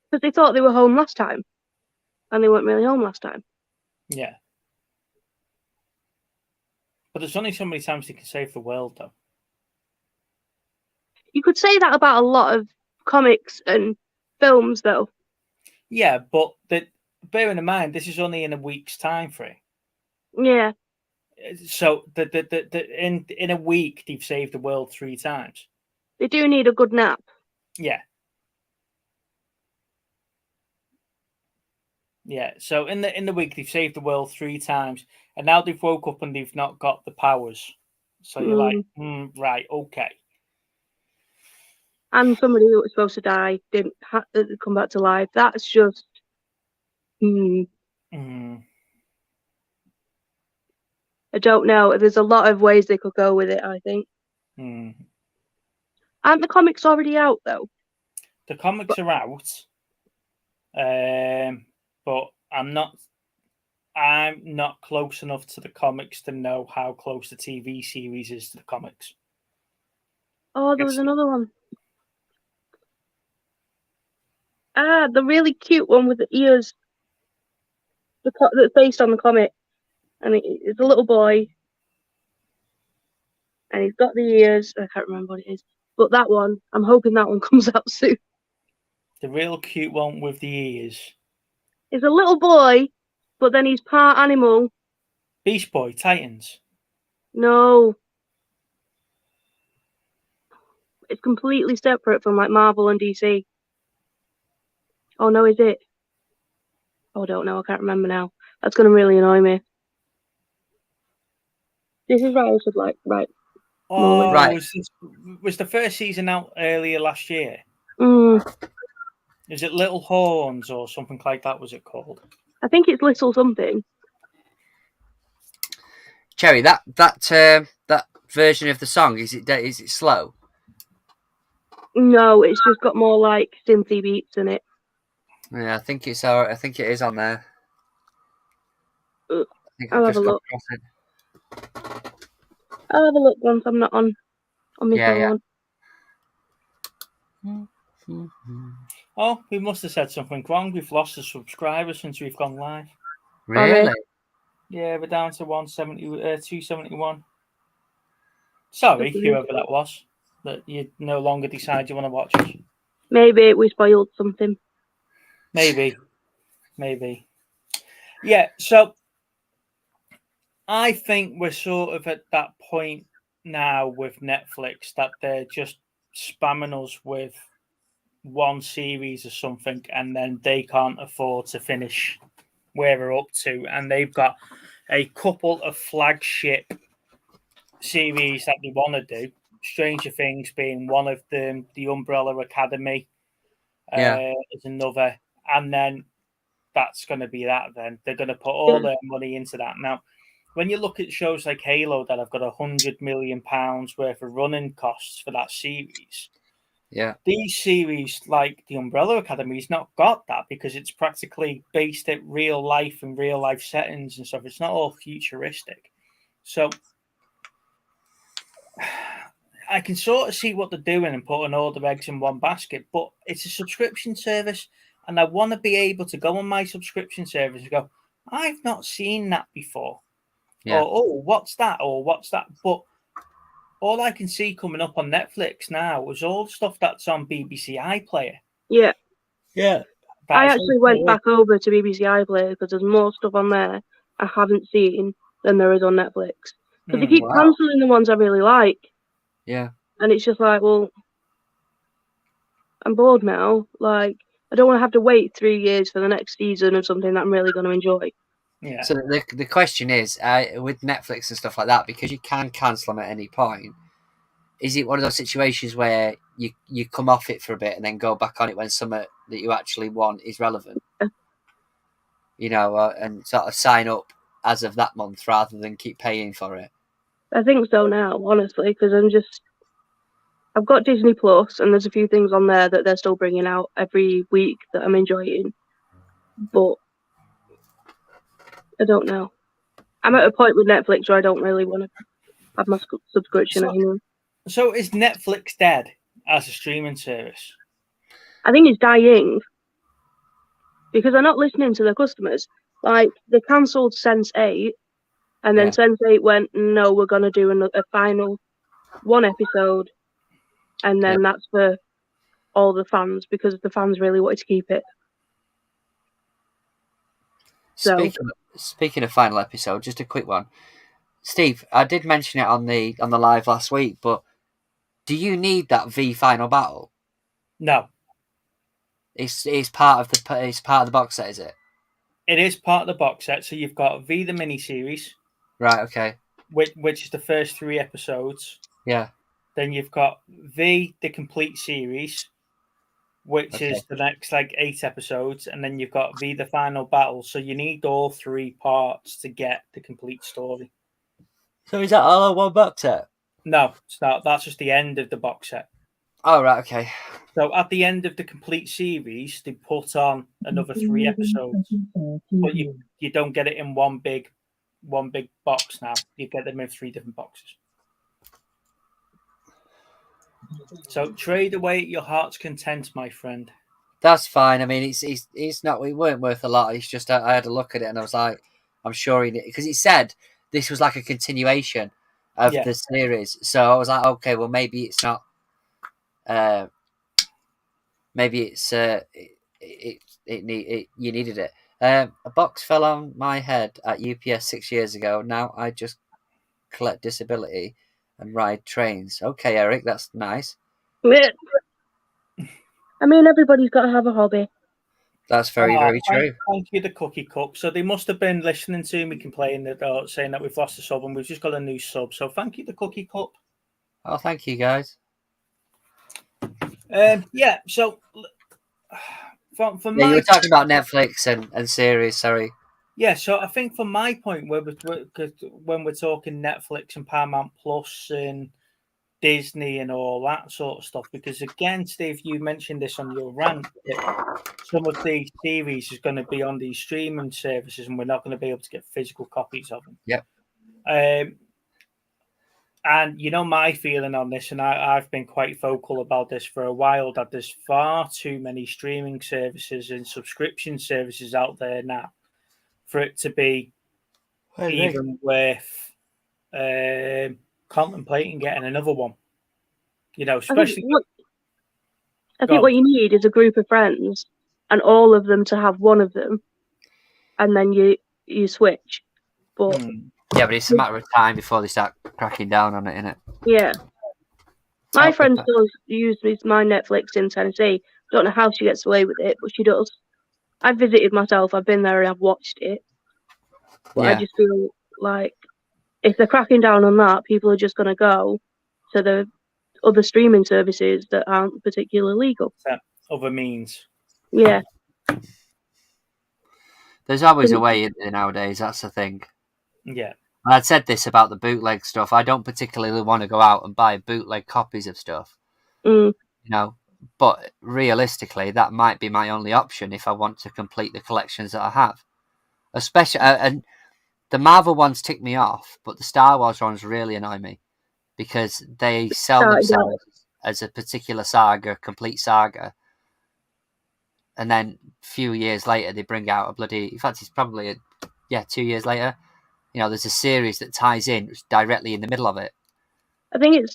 Because they thought they were home last time. And they weren't really home last time. Yeah. But there's only so many times they can save the world, though. You could say that about a lot of comics and films, though. Yeah, but bearing in mind, this is only in a week's time frame. Yeah. So in a week, they've saved the world 3 times. They do need a good nap. Yeah. Yeah. So in the week, they've saved the world 3 times, and now they've woke up and they've not got the powers. So you're like, right, okay. And somebody that was supposed to die didn't come back to life. That's just... I don't know. There's a lot of ways they could go with it, I think. Aren't the comics already out, though? The comics are out. But I'm not close enough to the comics to know how close the TV series is to the comics. Oh, there was another one. The really cute one with the ears. That's based on the comic. And it's a little boy. And he's got the ears. I can't remember what it is. But that one, I'm hoping that one comes out soon. The real cute one with the ears. It's a little boy, but then he's part animal. Beast Boy, Titans. No. It's completely separate from like Marvel and DC. Oh no, is it? Oh, I don't know. I can't remember now. That's going to really annoy me. This is right. I should right. Oh, Right. Was the first season out earlier last year? Is it Little Horns or something like that? Was it called? I think it's Little something. Cherry, that version of the song, is it slow? No, it's just got more like synthy beats in it. Yeah, I think it is on there. I'll have a look. I'll have a look once I'm not on my phone. Yeah. Oh, we must have said something wrong. We've lost a subscriber since we've gone live. Really? Yeah, we're down to 271. Sorry, whoever that was, that you no longer decide you want to watch us. Maybe we spoiled something. Maybe. Yeah, so I think we're sort of at that point now with Netflix that they're just spamming us with one series or something, and then they can't afford to finish where we're up to, and they've got a couple of flagship series that they want to do. Stranger Things being one of them, The Umbrella Academy is another, and then that's going to be that. Then they're going to put all their money into that. Now, when you look at shows like Halo that have got £100 million worth of running costs for that series, these series like The Umbrella Academy has not got that because it's practically based at real life and real life settings and stuff. It's not all futuristic. So I can sort of see what they're doing and putting all the eggs in one basket, but it's a subscription service, and I want to be able to go on my subscription service and go, I've not seen that before. Or, oh, what's that? Or what's that? But all I can see coming up on Netflix now is all the stuff that's on BBC iPlayer. Yeah. Yeah. I actually went back over to BBC iPlayer because there's more stuff on there I haven't seen than there is on Netflix. Because they keep cancelling the ones I really like. Yeah. And it's just like, well, I'm bored now. Like, I don't want to have to wait 3 years for the next season of something that I'm really going to enjoy. Yeah. So the question is, with Netflix and stuff like that, because you can cancel them at any point, is it one of those situations where you come off it for a bit and then go back on it when something that you actually want is relevant? You know, and sort of sign up as of that month rather than keep paying for it. I think so now, honestly, because I've got Disney Plus, and there's a few things on there that they're still bringing out every week that I'm enjoying. But I don't know. I'm at a point with Netflix where I don't really want to have my subscription anymore. So is Netflix dead as a streaming service? I think it's dying because they're not listening to their customers. Like, they cancelled Sense8, and then Sense8 went, no, we're going to do a final one episode, and then that's for all the fans because the fans really wanted to keep it. So, speaking of final episode, just a quick one. Steve, I did mention it on the live last week, but do you need that V final battle? No. It's part of the box set, is it? It is part of the box set. So you've got V the miniseries. Right, okay. Which is the first 3 episodes. Yeah. Then you've got V the complete series, which is the next 8 episodes, and then you've got V the final battle. So you need all 3 parts to get the complete story. So is that all in one box set? No, it's not. That's just the end of the box set. Oh, right, okay. So at the end of the complete series, they put on another 3 episodes, but you don't get it in one big box now. You get them in 3 different boxes. So trade away at your heart's content, my friend. That's fine. I mean, it's not. It weren't worth a lot. It's just I had a look at it and I was like, I'm sure because it said this was like a continuation of the series. So I was like, okay, well maybe it's not. Maybe it's you needed it. A box fell on my head at UPS 6 years ago. Now I just collect disability and ride trains. Okay, Eric, that's nice. I mean, everybody's got to have a hobby. That's very, very true. Thank you, the Cookie Cup. So they must have been listening to me complaining that, saying that we've lost a sub and we've just got a new sub. So thank you, the Cookie Cup. Oh, thank you, guys. Yeah. So from Yeah, my you were talking about Netflix and series. Sorry. yeah. So I think from my point, when we're talking Netflix and Paramount Plus and Disney and all that sort of stuff, because again, Steve, you mentioned this on your rant that some of these series is going to be on these streaming services and we're not going to be able to get physical copies of them. Yep. And you know my feeling on this, and I've been quite vocal about this for a while, that there's far too many streaming services and subscription services out there now for it to be even worth contemplating getting another one. You know, especially. I think what you need is a group of friends and all of them to have one of them, and then you switch. But yeah, but it's a matter of time before they start cracking down on it, isn't it? Yeah. My friend still uses my Netflix in Tennessee. Don't know how she gets away with it, but she does. I've visited myself. I've been there and I've watched it. But I just feel like if they're cracking down on that, people are just going to go to the other streaming services that aren't particularly legal. Other means. Yeah. There's always a way in nowadays. That's the thing. Yeah. And I'd said this about the bootleg stuff. I don't particularly want to go out and buy bootleg copies of stuff. You know, but realistically, that might be my only option if I want to complete the collections that I have. Especially, and the Marvel ones tick me off, but the Star Wars ones really annoy me because they sell themselves as a particular saga, complete saga, and then a few years later they bring out a bloody. In fact, it's probably 2 years later. You know, there's a series that ties in directly in the middle of it. I think it's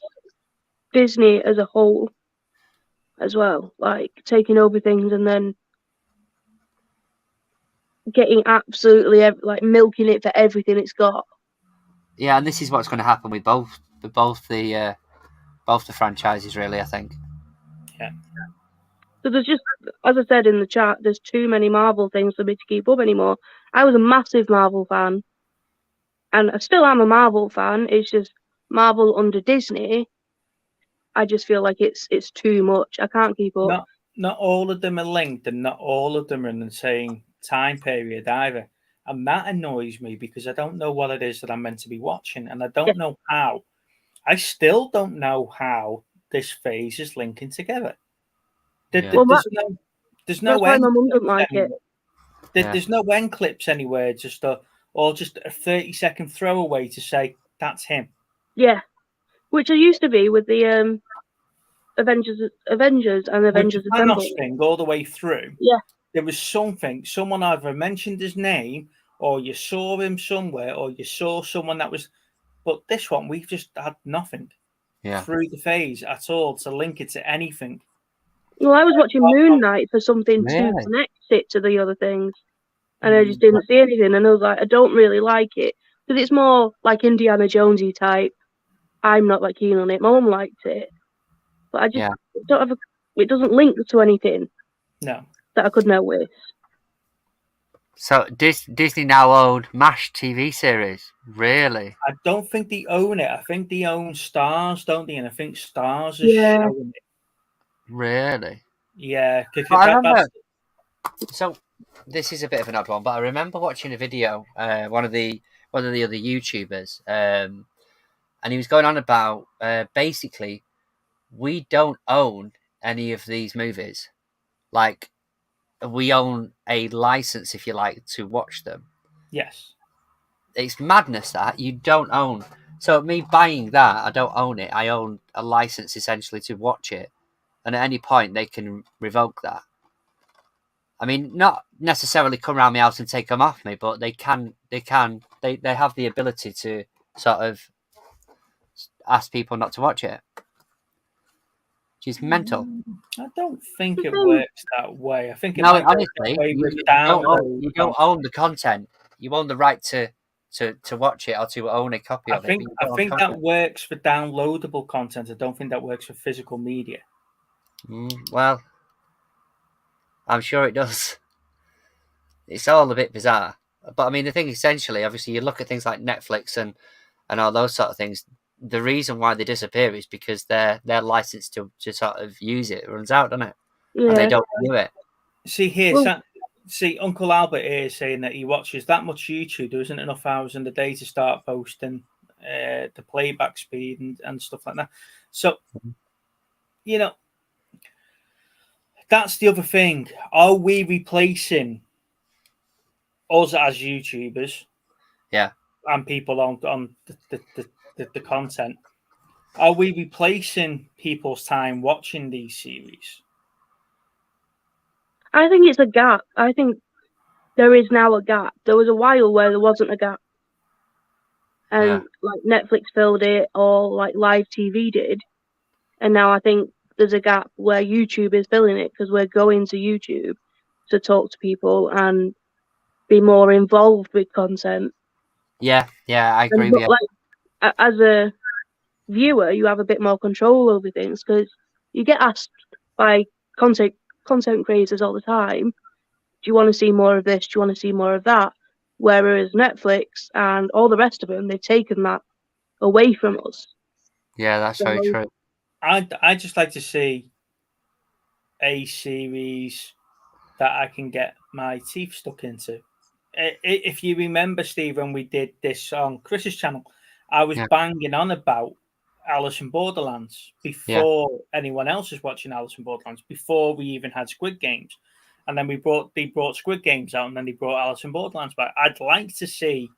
Disney as a whole as well, like taking over things and then getting absolutely milking it for everything it's got. Yeah, and this is what's going to happen with both the franchises, really. I think. Yeah. So there's just, as I said in the chat, there's too many Marvel things for me to keep up anymore. I was a massive Marvel fan, and I still am a Marvel fan. It's just Marvel under Disney. I just feel like it's too much. I can't keep up. Not all of them are linked, and not all of them are in the same time period either. And that annoys me because I don't know what it is that I'm meant to be watching, and I don't know how. I still don't know how this phase is linking together. There's no end. My mum doesn't like it. There's no end clips anywhere, or just a 30-second throwaway to say that's him. Yeah, which there used to be with the Avengers and Avengers Assemble thing all the way through. Yeah, there was something. Someone either mentioned his name, or you saw him somewhere, or you saw someone that was. But this one, we've just had nothing through the phase at all to link it to anything. Well, I was watching Moon Knight for something to connect it to the other things, and I just didn't see anything. And I was like, I don't really like it because it's more like Indiana Jonesy type. I'm not that keen on it. My mum liked it, but I just don't have it doesn't link to anything. No, that I could know with. So Disney now own MASH TV series. Really? I don't think they own it. I think they own Stars, don't they? And I think Stars is showing it. Really? Yeah. I remember. So this is a bit of an odd one, but I remember watching a video, one of the other YouTubers, and he was going on about basically we don't own any of these movies. Like, we own a license, if you like, to watch them. Yes. It's madness that you don't own. So me buying that, I don't own it. I own a license essentially to watch it. And at any point they can revoke that. I mean, not necessarily come around my house and take them off me, but they have the ability to sort of ask people not to watch it. Which is mental. I don't think it works that way. I think honestly, you don't own the content. You own the right to watch it or to own a copy of it. I think that works for downloadable content. I don't think that works for physical media. Well, I'm sure it does. It's all a bit bizarre. But I mean, the thing essentially, obviously, you look at things like Netflix and all those sort of things. The reason why they disappear is because their license to sort of use it runs out, doesn't it? Yeah. And they don't do it. See here, Well- see Uncle Albert here is saying that he watches that much YouTube. There isn't enough hours in the day to start posting the playback speed and stuff like that. So, you know, that's the other thing. Are we replacing us as YouTubers? Yeah. And people on the content. Are we replacing people's time watching these series? I think it's a gap. I think there is now a gap. There was a while where there wasn't a gap. And like Netflix filled it or like live TV did. And now I think there's a gap where YouTube is filling it because we're going to YouTube to talk to people and be more involved with content. Yeah, I agree with you. Like, as a viewer, you have a bit more control over things because you get asked by content creators all the time, do you want to see more of this? Do you want to see more of that? Whereas Netflix and all the rest of them, they've taken that away from us. Yeah, that's very true. I just like to see a series that I can get my teeth stuck into. If you remember, Steve, when we did this on Chris's channel, I was banging on about Alice in Borderlands before anyone else was watching Alice in Borderlands, before we even had Squid Games. And then they brought Squid Games out, and then they brought Alice in Borderlands back. I'd like to see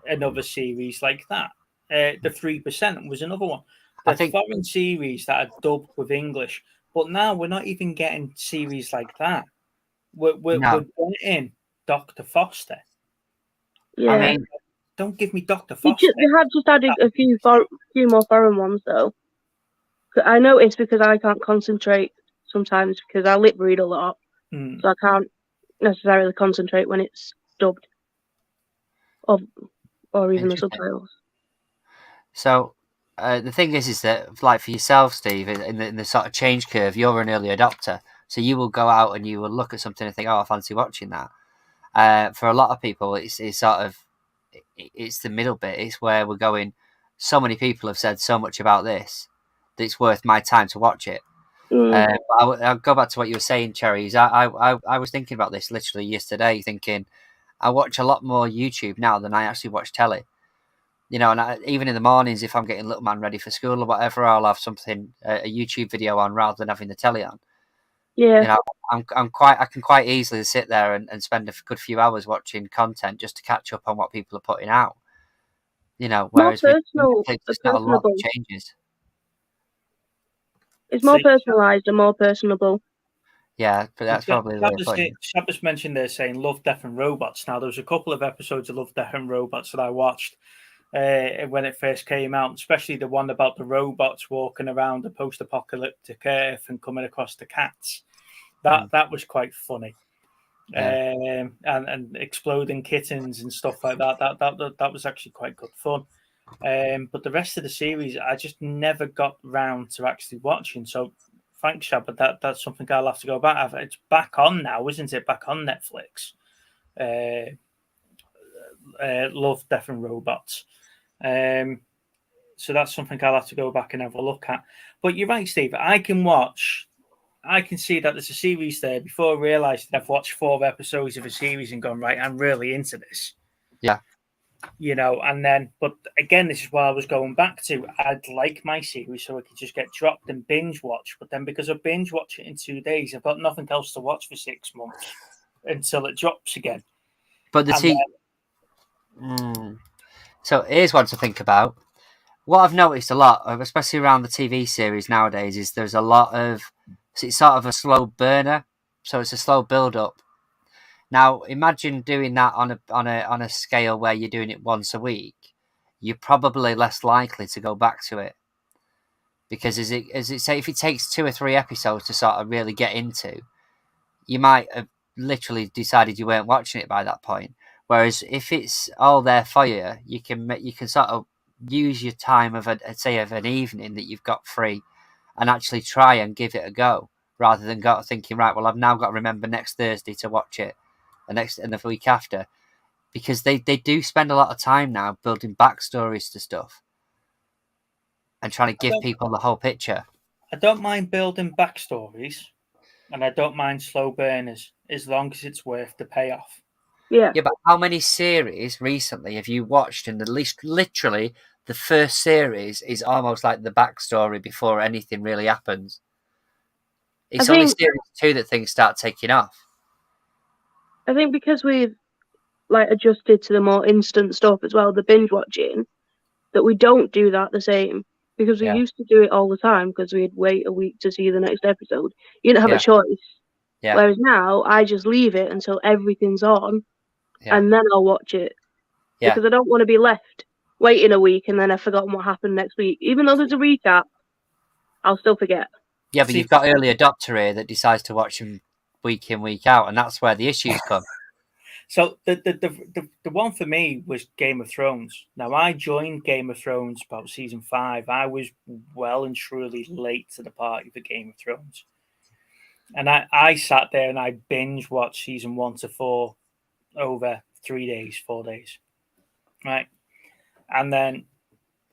another series like that. The 3% was another one. The foreign series that are dubbed with English, but now we're not even getting series like that. We're getting Dr. Foster. Yeah. I mean, don't give me Dr. Foster. They have just added a few more foreign ones though. I noticed because I can't concentrate sometimes because I lip read a lot, so I can't necessarily concentrate when it's dubbed or even the subtitles. So the thing is that, like for yourself, Steve, in the sort of change curve, you're an early adopter, so you will go out and you will look at something and think, "Oh, I fancy watching that." For a lot of people, it's sort of it's the middle bit. It's where we're going. So many people have said so much about this that it's worth my time to watch it. I'll go back to what you were saying, Cherries. I was thinking about this literally yesterday, thinking I watch a lot more YouTube now than I actually watch telly. You know, and even in the mornings, if I'm getting little man ready for school or whatever, I'll have something a YouTube video on rather than having the telly on. Yeah, you know, I can quite easily sit there and spend a good few hours watching content just to catch up on what people are putting out. You know, whereas with Netflix, there's not a lot of changes. It's more personalised and more personable. Yeah, but that's probably the way of putting it. Shabbos mentioned there saying Love, Death and Robots. Now, there was a couple of episodes of Love, Death and Robots that I watched when it first came out, especially the one about the robots walking around the post-apocalyptic Earth and coming across the cats. That was quite funny. Yeah. And exploding kittens and stuff like that. That was actually quite good fun. But the rest of the series, I just never got round to actually watching. So thanks, Shab, but that's something I'll have to go back. It's back on now, isn't it? Back on Netflix. Love, Death and Robots. So that's something I'll have to go back and have a look at. But you're right, Steve. I can see that there's a series there before I realised that I've watched 4 episodes of a series and gone, right, I'm really into this. Yeah. You know, and then, but again, this is what I was going back to. I'd like my series so I could just get dropped and binge watch. But then because I binge watch it in 2 days, I've got nothing else to watch for 6 months until it drops again. But So here's one to think about. What I've noticed a lot of, especially around the TV series nowadays, is there's a lot of, it's sort of a slow burner. So it's a slow build up. Now, imagine doing that on a scale where you're doing it once a week. You're probably less likely to go back to it, because as it say, if it takes 2 or 3 episodes to sort of really get into, you might have literally decided you weren't watching it by that point. Whereas if it's all there for you, you can sort of use your time of an evening that you've got free, and actually try and give it a go, rather than thinking, right, well, I've now got to remember next Thursday to watch it. the week after, because they do spend a lot of time now building backstories to stuff and trying to give people the whole picture. I don't mind building backstories, and I don't mind slow burners as long as it's worth the payoff. Yeah. Yeah, but how many series recently have you watched? And at least literally the first series is almost like the backstory before anything really happens. It's only series 2 that things start taking off. I think because we've like adjusted to the more instant stuff as well, the binge watching, that we don't do that the same. Because we used to do it all the time because we'd wait a week to see the next episode. You didn't have a choice. Yeah. Whereas now I just leave it until everything's on and then I'll watch it. Yeah. Because I don't want to be left waiting a week and then I've forgotten what happened next week. Even though there's a recap, I'll still forget. Yeah, but you've got early adopter here that decides to watch them week in, week out, and that's where the issues come. So the one for me was Game of Thrones. Now, I joined Game of Thrones about season 5. I was well and truly late to the party for Game of Thrones. And I sat there and I binge watched season 1 to 4 over 3 days, 4 days. Right. And then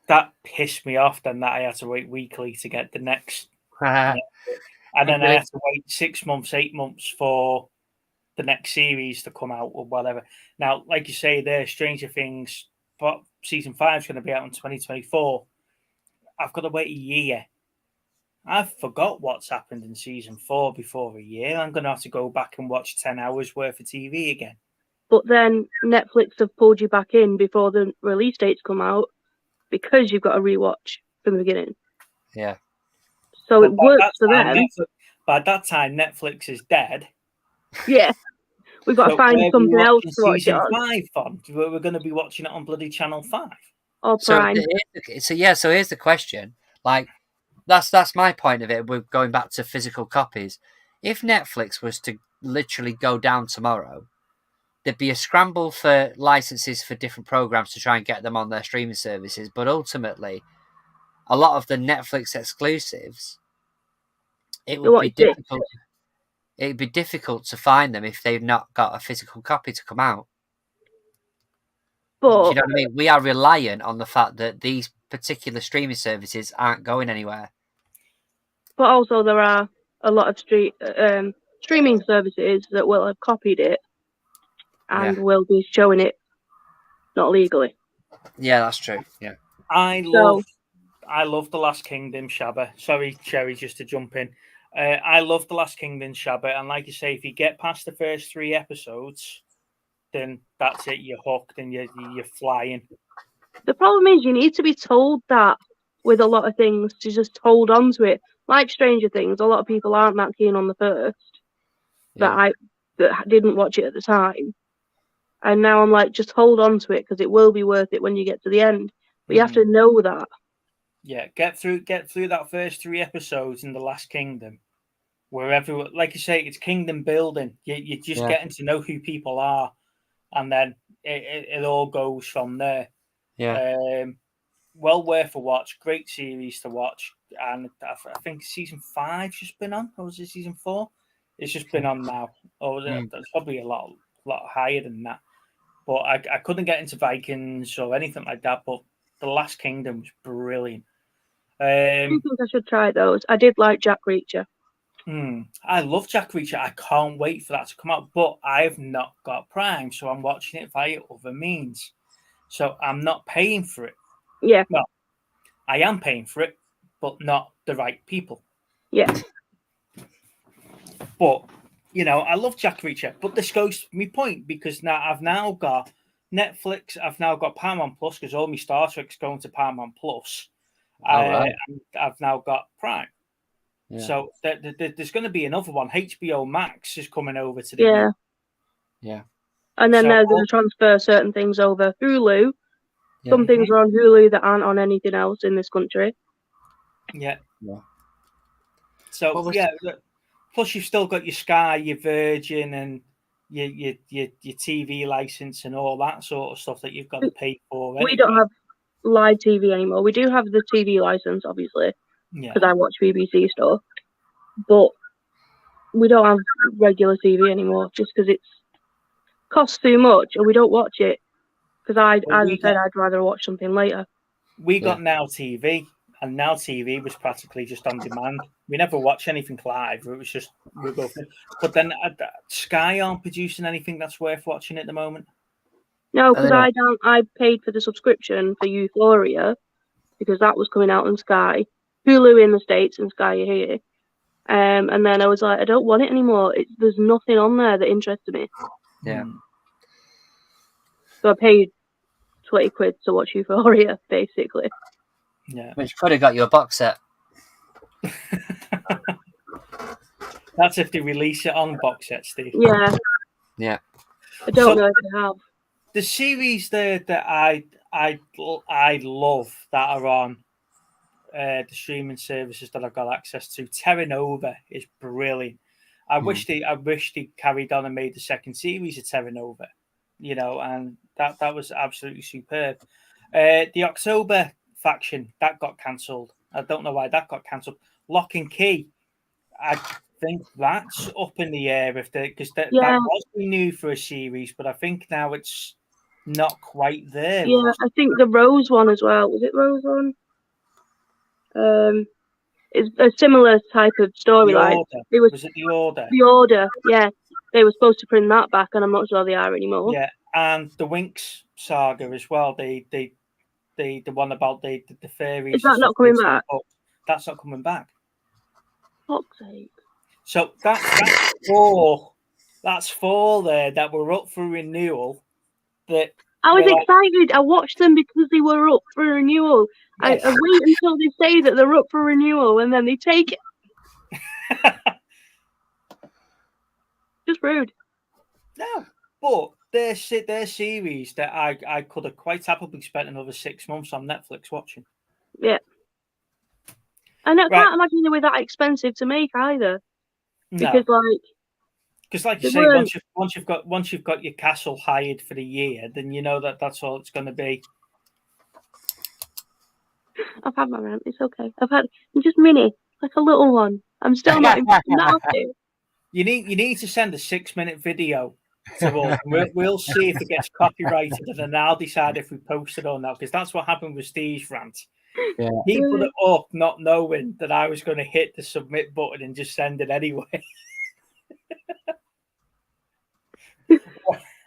that pissed me off then that I had to wait weekly to get the next. And then I had to wait 6 months, 8 months for the next series to come out or whatever. Now, like you say there, Stranger Things, but season 5 is going to be out in 2024. I've got to wait a year. I've forgot what's happened in season 4 before a year. I'm going to have to go back and watch 10 hours worth of TV again. But then Netflix have pulled you back in before the release dates come out because you've got to rewatch from the beginning. Yeah. So it works for them. By that time, Netflix is dead. Yeah. We've got to find something else to watch it on. 5 on. We're going to be watching it on bloody Channel 5. Or Prime. So here's the question. Like, that's my point of it. We're going back to physical copies. If Netflix was to literally go down tomorrow, there'd be a scramble for licenses for different programs to try and get them on their streaming services. But ultimately, a lot of the Netflix exclusives, it would be difficult. It'd be difficult to find them if they've not got a physical copy to come out. But, you know what I mean? We are reliant on the fact that these particular streaming services aren't going anywhere. But also there are a lot of streaming services that will have copied it and will be showing it not legally. Yeah, that's true. Yeah. I love The Last Kingdom, Shabba. Sorry, Cherry, just to jump in. I love The Last Kingdom, Shabba. And like you say, if you get past the first 3 episodes, then that's it. You're hooked and you're flying. The problem is you need to be told that with a lot of things to just hold on to it. Like Stranger Things, a lot of people aren't that keen on the first. That didn't watch it at the time. And now I'm like, just hold on to it because it will be worth it when you get to the end. But you have to know that. Yeah, get through that first 3 episodes in The Last Kingdom, where everyone, like you say, it's kingdom building. You're just getting to know who people are, and then it all goes from there. Yeah. Well worth a watch. Great series to watch, and I think season 5's just been on, or was it season 4? It's just been on now. Or it's probably a lot higher than that. But I couldn't get into Vikings or anything like that. But The Last Kingdom was brilliant. I think I should try those. I did like Jack Reacher. I love Jack Reacher. I can't wait for that to come out. But I've not got Prime, so I'm watching it via other means. So I'm not paying for it. Yeah. No, I am paying for it, but not the right people. Yeah. But, I love Jack Reacher. But this goes to my point, because now I've now got Netflix, I've now got Paramount Plus, because all my Star Trek's going to Paramount Plus. And I've now got Prime. Yeah. So there's going to be another one. HBO Max is coming over to the Yeah. And then they're going to transfer certain things over Hulu. Yeah. Some things are on Hulu that aren't on anything else in this country. Yeah. So, plus you've still got your Sky, your Virgin, and your TV license and all that sort of stuff that you've got to pay for. We don't have live TV anymore. We do have the TV license, obviously, because I watch BBC stuff. But we don't have regular TV anymore, just because costs too much, and we don't watch it because I'd rather watch something later. We got Now TV, and Now TV was practically just on demand. We never watch anything live. It was just we go. But then Sky aren't producing anything that's worth watching at the moment. No, because I paid for the subscription for Euphoria because that was coming out on Sky, Hulu in the States and Sky here. And then I was like, I don't want it anymore. There's nothing on there that interested me. Yeah. So I paid 20 quid to watch Euphoria, basically. Yeah. Which could have got you a box set. That's if they release it on box set, Steve. Yeah. Yeah. I don't know if they have. The series that I love that are on the streaming services that I've got access to, Terra Nova is brilliant. I wish they carried on and made the second series of Terra Nova, and that was absolutely superb. The October faction that got cancelled. I don't know why that got cancelled. Lock and Key, I think that's up in the air because that was new for a series, but I think now it's not quite there. Yeah, I think the Rose one as well. Was it Rose one? It's a similar type of storyline. Was it The Order? The Order, yeah. They were supposed to bring that back, and I'm not sure they are anymore. Yeah, and the Winx saga as well. The one about the fairies. Is that not coming back? That's not coming back. Fuck's sake. So that's four. That's four there that were up for renewal. That I was excited. I watched them because they were up for renewal. Yes. I wait until they say that they're up for renewal and then they take it. Just rude. No, but they're series that I could have quite happily spent another 6 months on Netflix watching. Yeah. And I can't imagine they were that expensive to make either. Because like you say, once you've got your castle hired for the year, then you know that's all it's going to be. I've had my rant. It's okay. Just mini, like a little one. I'm still not impressed now. You need to send a 6-minute video to us. We'll see if it gets copyrighted, and then I'll decide if we post it or not. Because that's what happened with Steve's rant. Yeah. He put it up not knowing that I was going to hit the submit button and just send it anyway.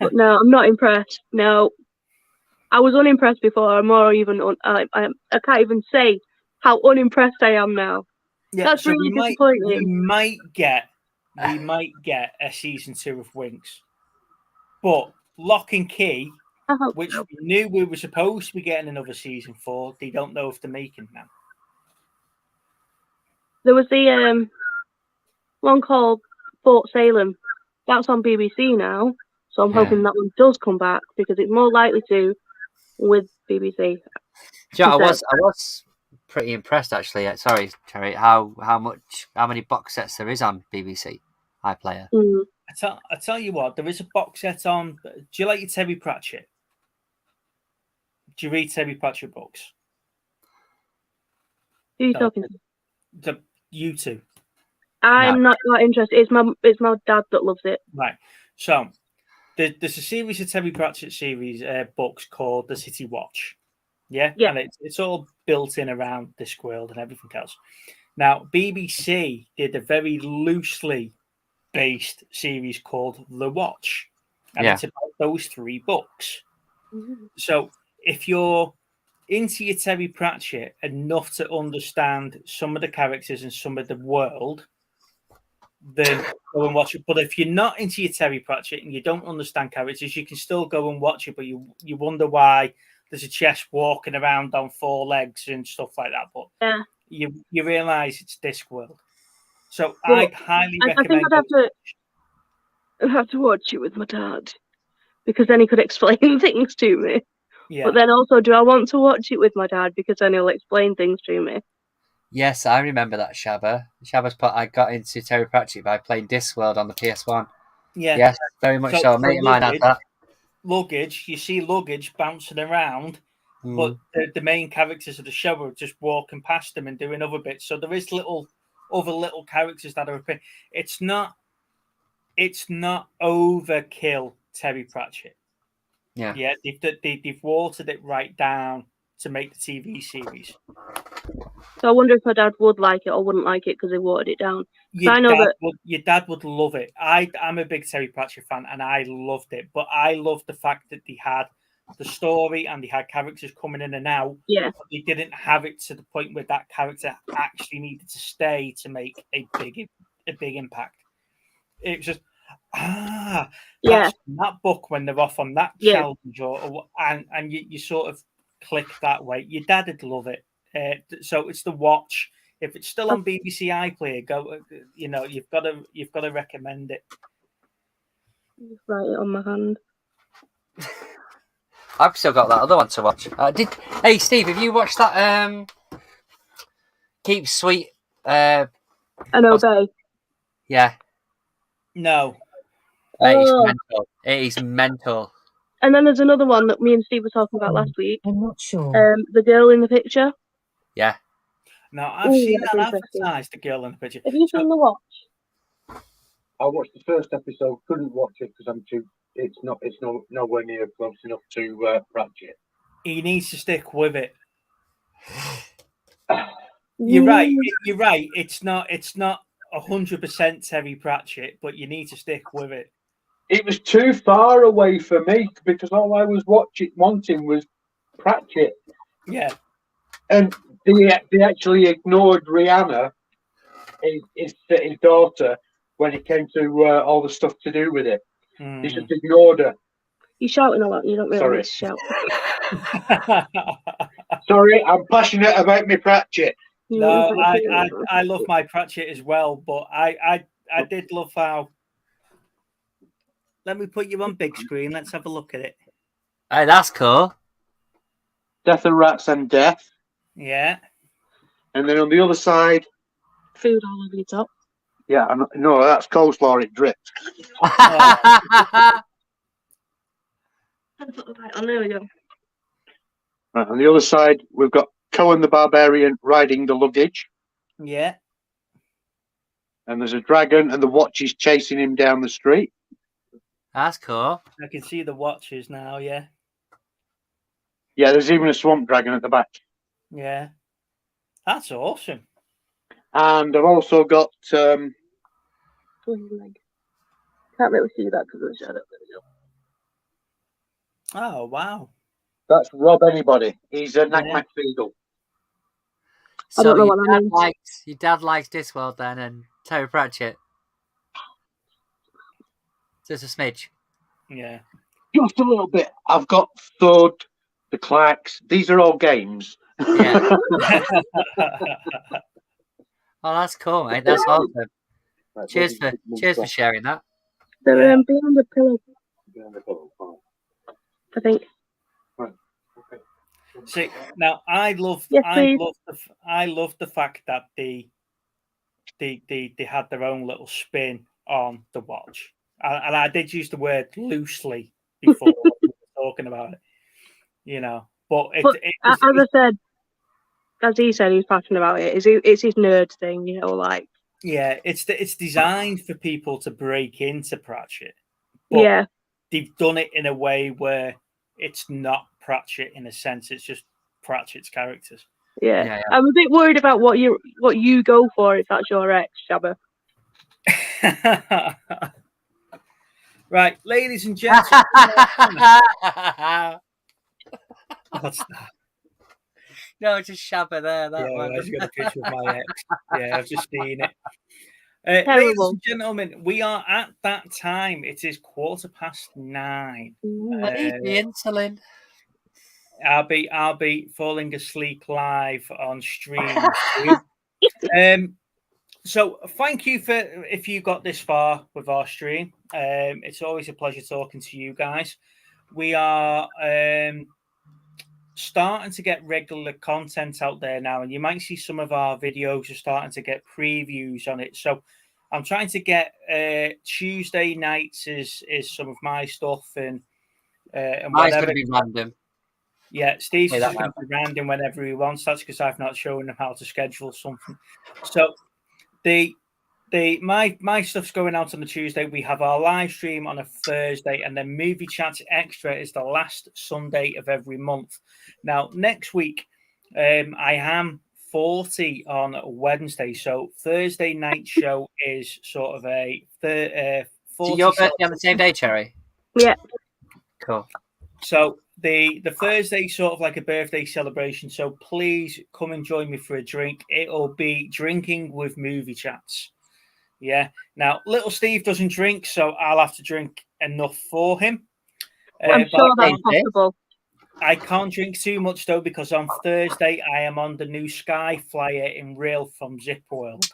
But no, I'm not impressed. No, I was unimpressed before. I'm more even. I can't even say how unimpressed I am now. Yeah, that's really disappointing. We might get a season 2 of Winx, but Lock and Key, which we knew we were supposed to be getting another season 4, they don't know if they're making now. There was the one called Fort Salem. That's on BBC now. So I'm hoping that one does come back because it's more likely to with BBC. Yeah, I was pretty impressed actually. Sorry, Cherry. How many box sets there is on BBC iPlayer? I tell you what, there is a box set on. Do you like your Terry Pratchett? Do you read Terry Pratchett books? Who are you talking to? You two. I'm not that interested. It's my dad that loves it. Right. So there's a series of Terry Pratchett series books called The City Watch. Yeah. And it's all built in around Discworld and everything else. Now, BBC did a very loosely based series called The Watch. And it's about those 3 books. Mm-hmm. So if you're into your Terry Pratchett enough to understand some of the characters and some of the world, then go and watch it. But if you're not into your Terry Pratchett and you don't understand characters, you can still go and watch it, but you wonder why there's a chest walking around on 4 legs and stuff like that. But you realise it's Discworld. So I'd highly recommend. I think I'd have to watch it with my dad because then he could explain things to me. Yeah. But then also, do I want to watch it with my dad because then he'll explain things to me? Yes, I remember that, Shabba. Shabba's I got into Terry Pratchett by playing Discworld on the PS1. Yeah. Yes, very much so. A mate of mine had that. Luggage, you see luggage bouncing around, but the main characters of the show are just walking past them and doing other bits. So there is other little characters that are appearing. It's not overkill Terry Pratchett. Yeah. Yeah, they've watered it right down to make the TV series. So I wonder if my dad would like it or wouldn't like it because they watered it down. Your I know that dad would love it. I'm a big Terry Pratchett fan, and I loved it. But I loved the fact that they had the story and they had characters coming in and out. Yeah. But they didn't have it to the point where that character actually needed to stay to make a big impact. It was just that's that book when they're off on that challenge, and you sort of click that way. Your dad would love it. So it's the watch. If it's still on BBC iPlayer, go. You've got to recommend it. Write it on my hand. I've still got that other one to watch. Hey Steve, have you watched that? Keep Sweet. And Obey. Yeah. No. It's mental. It is mental. And then there's another one that me and Steve were talking about last week. I'm not sure. The girl in the picture. Yeah. Now I've seen that advertised. The girl in the picture. Have you seen the watch? I watched the first episode. Couldn't watch it because I'm too. It's nowhere near close enough to Pratchett. He needs to stick with it. You're right. You're right. It's not 100% Terry Pratchett, but you need to stick with it. It was too far away for me because all I was wanting was Pratchett. Yeah. And they actually ignored Rihanna, his daughter, when it came to all the stuff to do with it. They just ignored her. You're shouting a lot. You don't really need to shout. Sorry, I'm passionate about my Pratchett. No, I love my Pratchett as well, but I did love how. Let me put you on big screen. Let's have a look at it. Hey, that's cool. Death and Rats and Death. Yeah. And then on the other side, food all over your top. Yeah, no, that's coleslaw. It dripped. Oh, there we go. Right, on the other side, we've got Cohen the Barbarian riding the luggage. Yeah. And there's a dragon, and the watch is chasing him down the street. That's cool. I can see the watches now, yeah. Yeah, there's even a swamp dragon at the back. Yeah. That's awesome. And I've also got... Can't really see that because of the shadow. Oh, wow. That's Rob Anybody. He's a Knack McFeedle. So I don't know what that means. Your dad likes Discworld then and Terry Pratchett. Just a smidge. Yeah. Just a little bit. I've got Thud, the Clacks. These are all games. Yeah. Oh, that's cool, mate. That's awesome. Right, Cheers for sharing that. They're behind the pillow. I think. Right. Okay. See, now I love the fact that they had their own little spin on the watch, and I did use the word loosely before we were talking about it, But as I said, as he said, he's passionate about it. It's his nerd thing, like. Yeah, it's designed for people to break into Pratchett. But yeah. They've done it in a way where it's not Pratchett in a sense. It's just Pratchett's characters. Yeah. I'm a bit worried about what you go for if that's your ex, Shabba. Right, ladies and gentlemen. What's that? No, just Shabba there. I just got a picture of my ex. Yeah, I've just seen it. Ladies and gentlemen, we are at that time. It is 9:15. I need the insulin. I'll be falling asleep live on stream. So thank you if you got this far with our stream. It's always a pleasure talking to you guys. We are starting to get regular content out there now, and you might see some of our videos are starting to get previews on it. So I'm trying to get Tuesday nights is some of my stuff, and mine's going to be random. Yeah, Steve's just going to be random whenever he wants. That's because I've not shown him how to schedule something. So the my stuff's going out on the Tuesday. We have our live stream on a Thursday, and then Movie Chat Extra is the last Sunday of every month. Now, next week, I am 40 on Wednesday, so Thursday night show is sort of a 40. So your birthday on the same day, Cherry? Yeah. Cool. So the Thursday sort of like a birthday celebration. So please come and join me for a drink. It'll be drinking with movie chats. Yeah. Now, little Steve doesn't drink, so I'll have to drink enough for him. I'm sure that's possible. I can't drink too much though, because on Thursday I am on the new Sky Flyer in Rail from Zip World.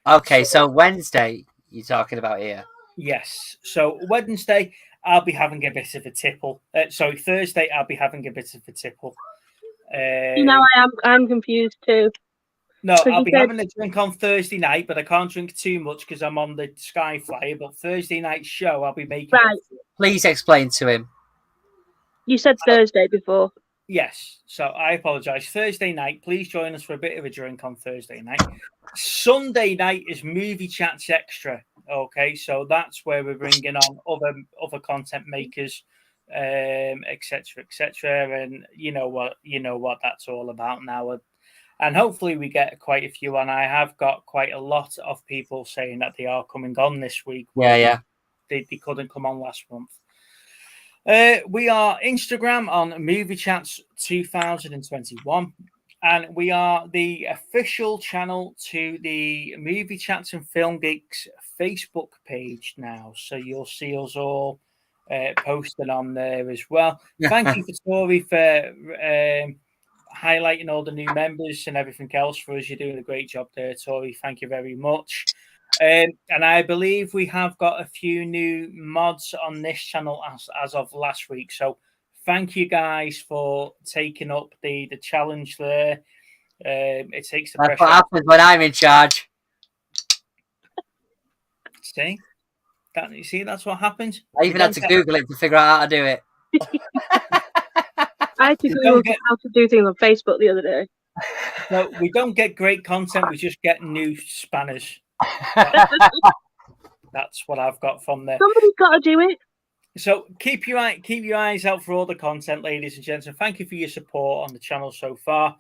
Okay, so Wednesday you're talking about here. Yes. So Wednesday I'll be having a bit of a tipple. Thursday I'll be having a bit of a tipple. I'm confused too. No, I'll be having a drink on Thursday night, but I can't drink too much because I'm on the Sky Flyer. But Thursday night show, I'll be making. Right. Please explain to him. You said Thursday before. Yes, so I apologise. Thursday night, please join us for a bit of a drink on Thursday night. Sunday night is Movie Chats Extra. Okay, so that's where we're bringing on other content makers, etc., and you know what that's all about now. And hopefully we get quite a few on. I have got quite a lot of people saying that they are coming on this week. Yeah. They couldn't come on last month. We are Instagram on Movie Chats 2021. And we are the official channel to the Movie Chats and Film Geeks Facebook page now. So you'll see us all posted on there as well. Thank you for Tori for highlighting all the new members and everything else for us. You're doing a great job there, Tori. Thank you very much. And I believe we have got a few new mods on this channel as of last week. So thank you guys for taking up the challenge there. It takes the pressure. That's what happens when I'm in charge. See, that's what happens. I even had to Google it to figure out how to do it. I had to Google how to do things on Facebook the other day. No, we don't get great content. We just get new spanners. That's what I've got from there. Somebody's got to do it. So keep your eyes out for all the content, ladies and gentlemen. Thank you for your support on the channel so far.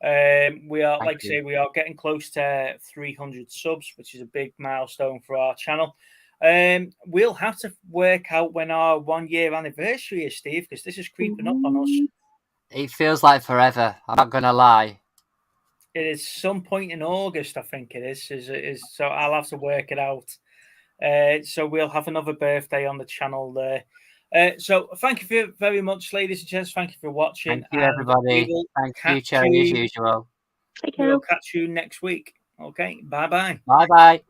We are, we are getting close to 300 subs, which is a big milestone for our channel. We'll have to work out when our 1 year anniversary is, Steve, because this is creeping up on us. It feels like forever. I'm not gonna lie. It is some point in August, I think it is. So I'll have to work it out. So we'll have another birthday on the channel there. So thank you very much, ladies and gents. Thank you for watching. Thank you, everybody. Thank you, Cherry, as usual. We'll catch you next week. Okay, bye-bye. Bye-bye.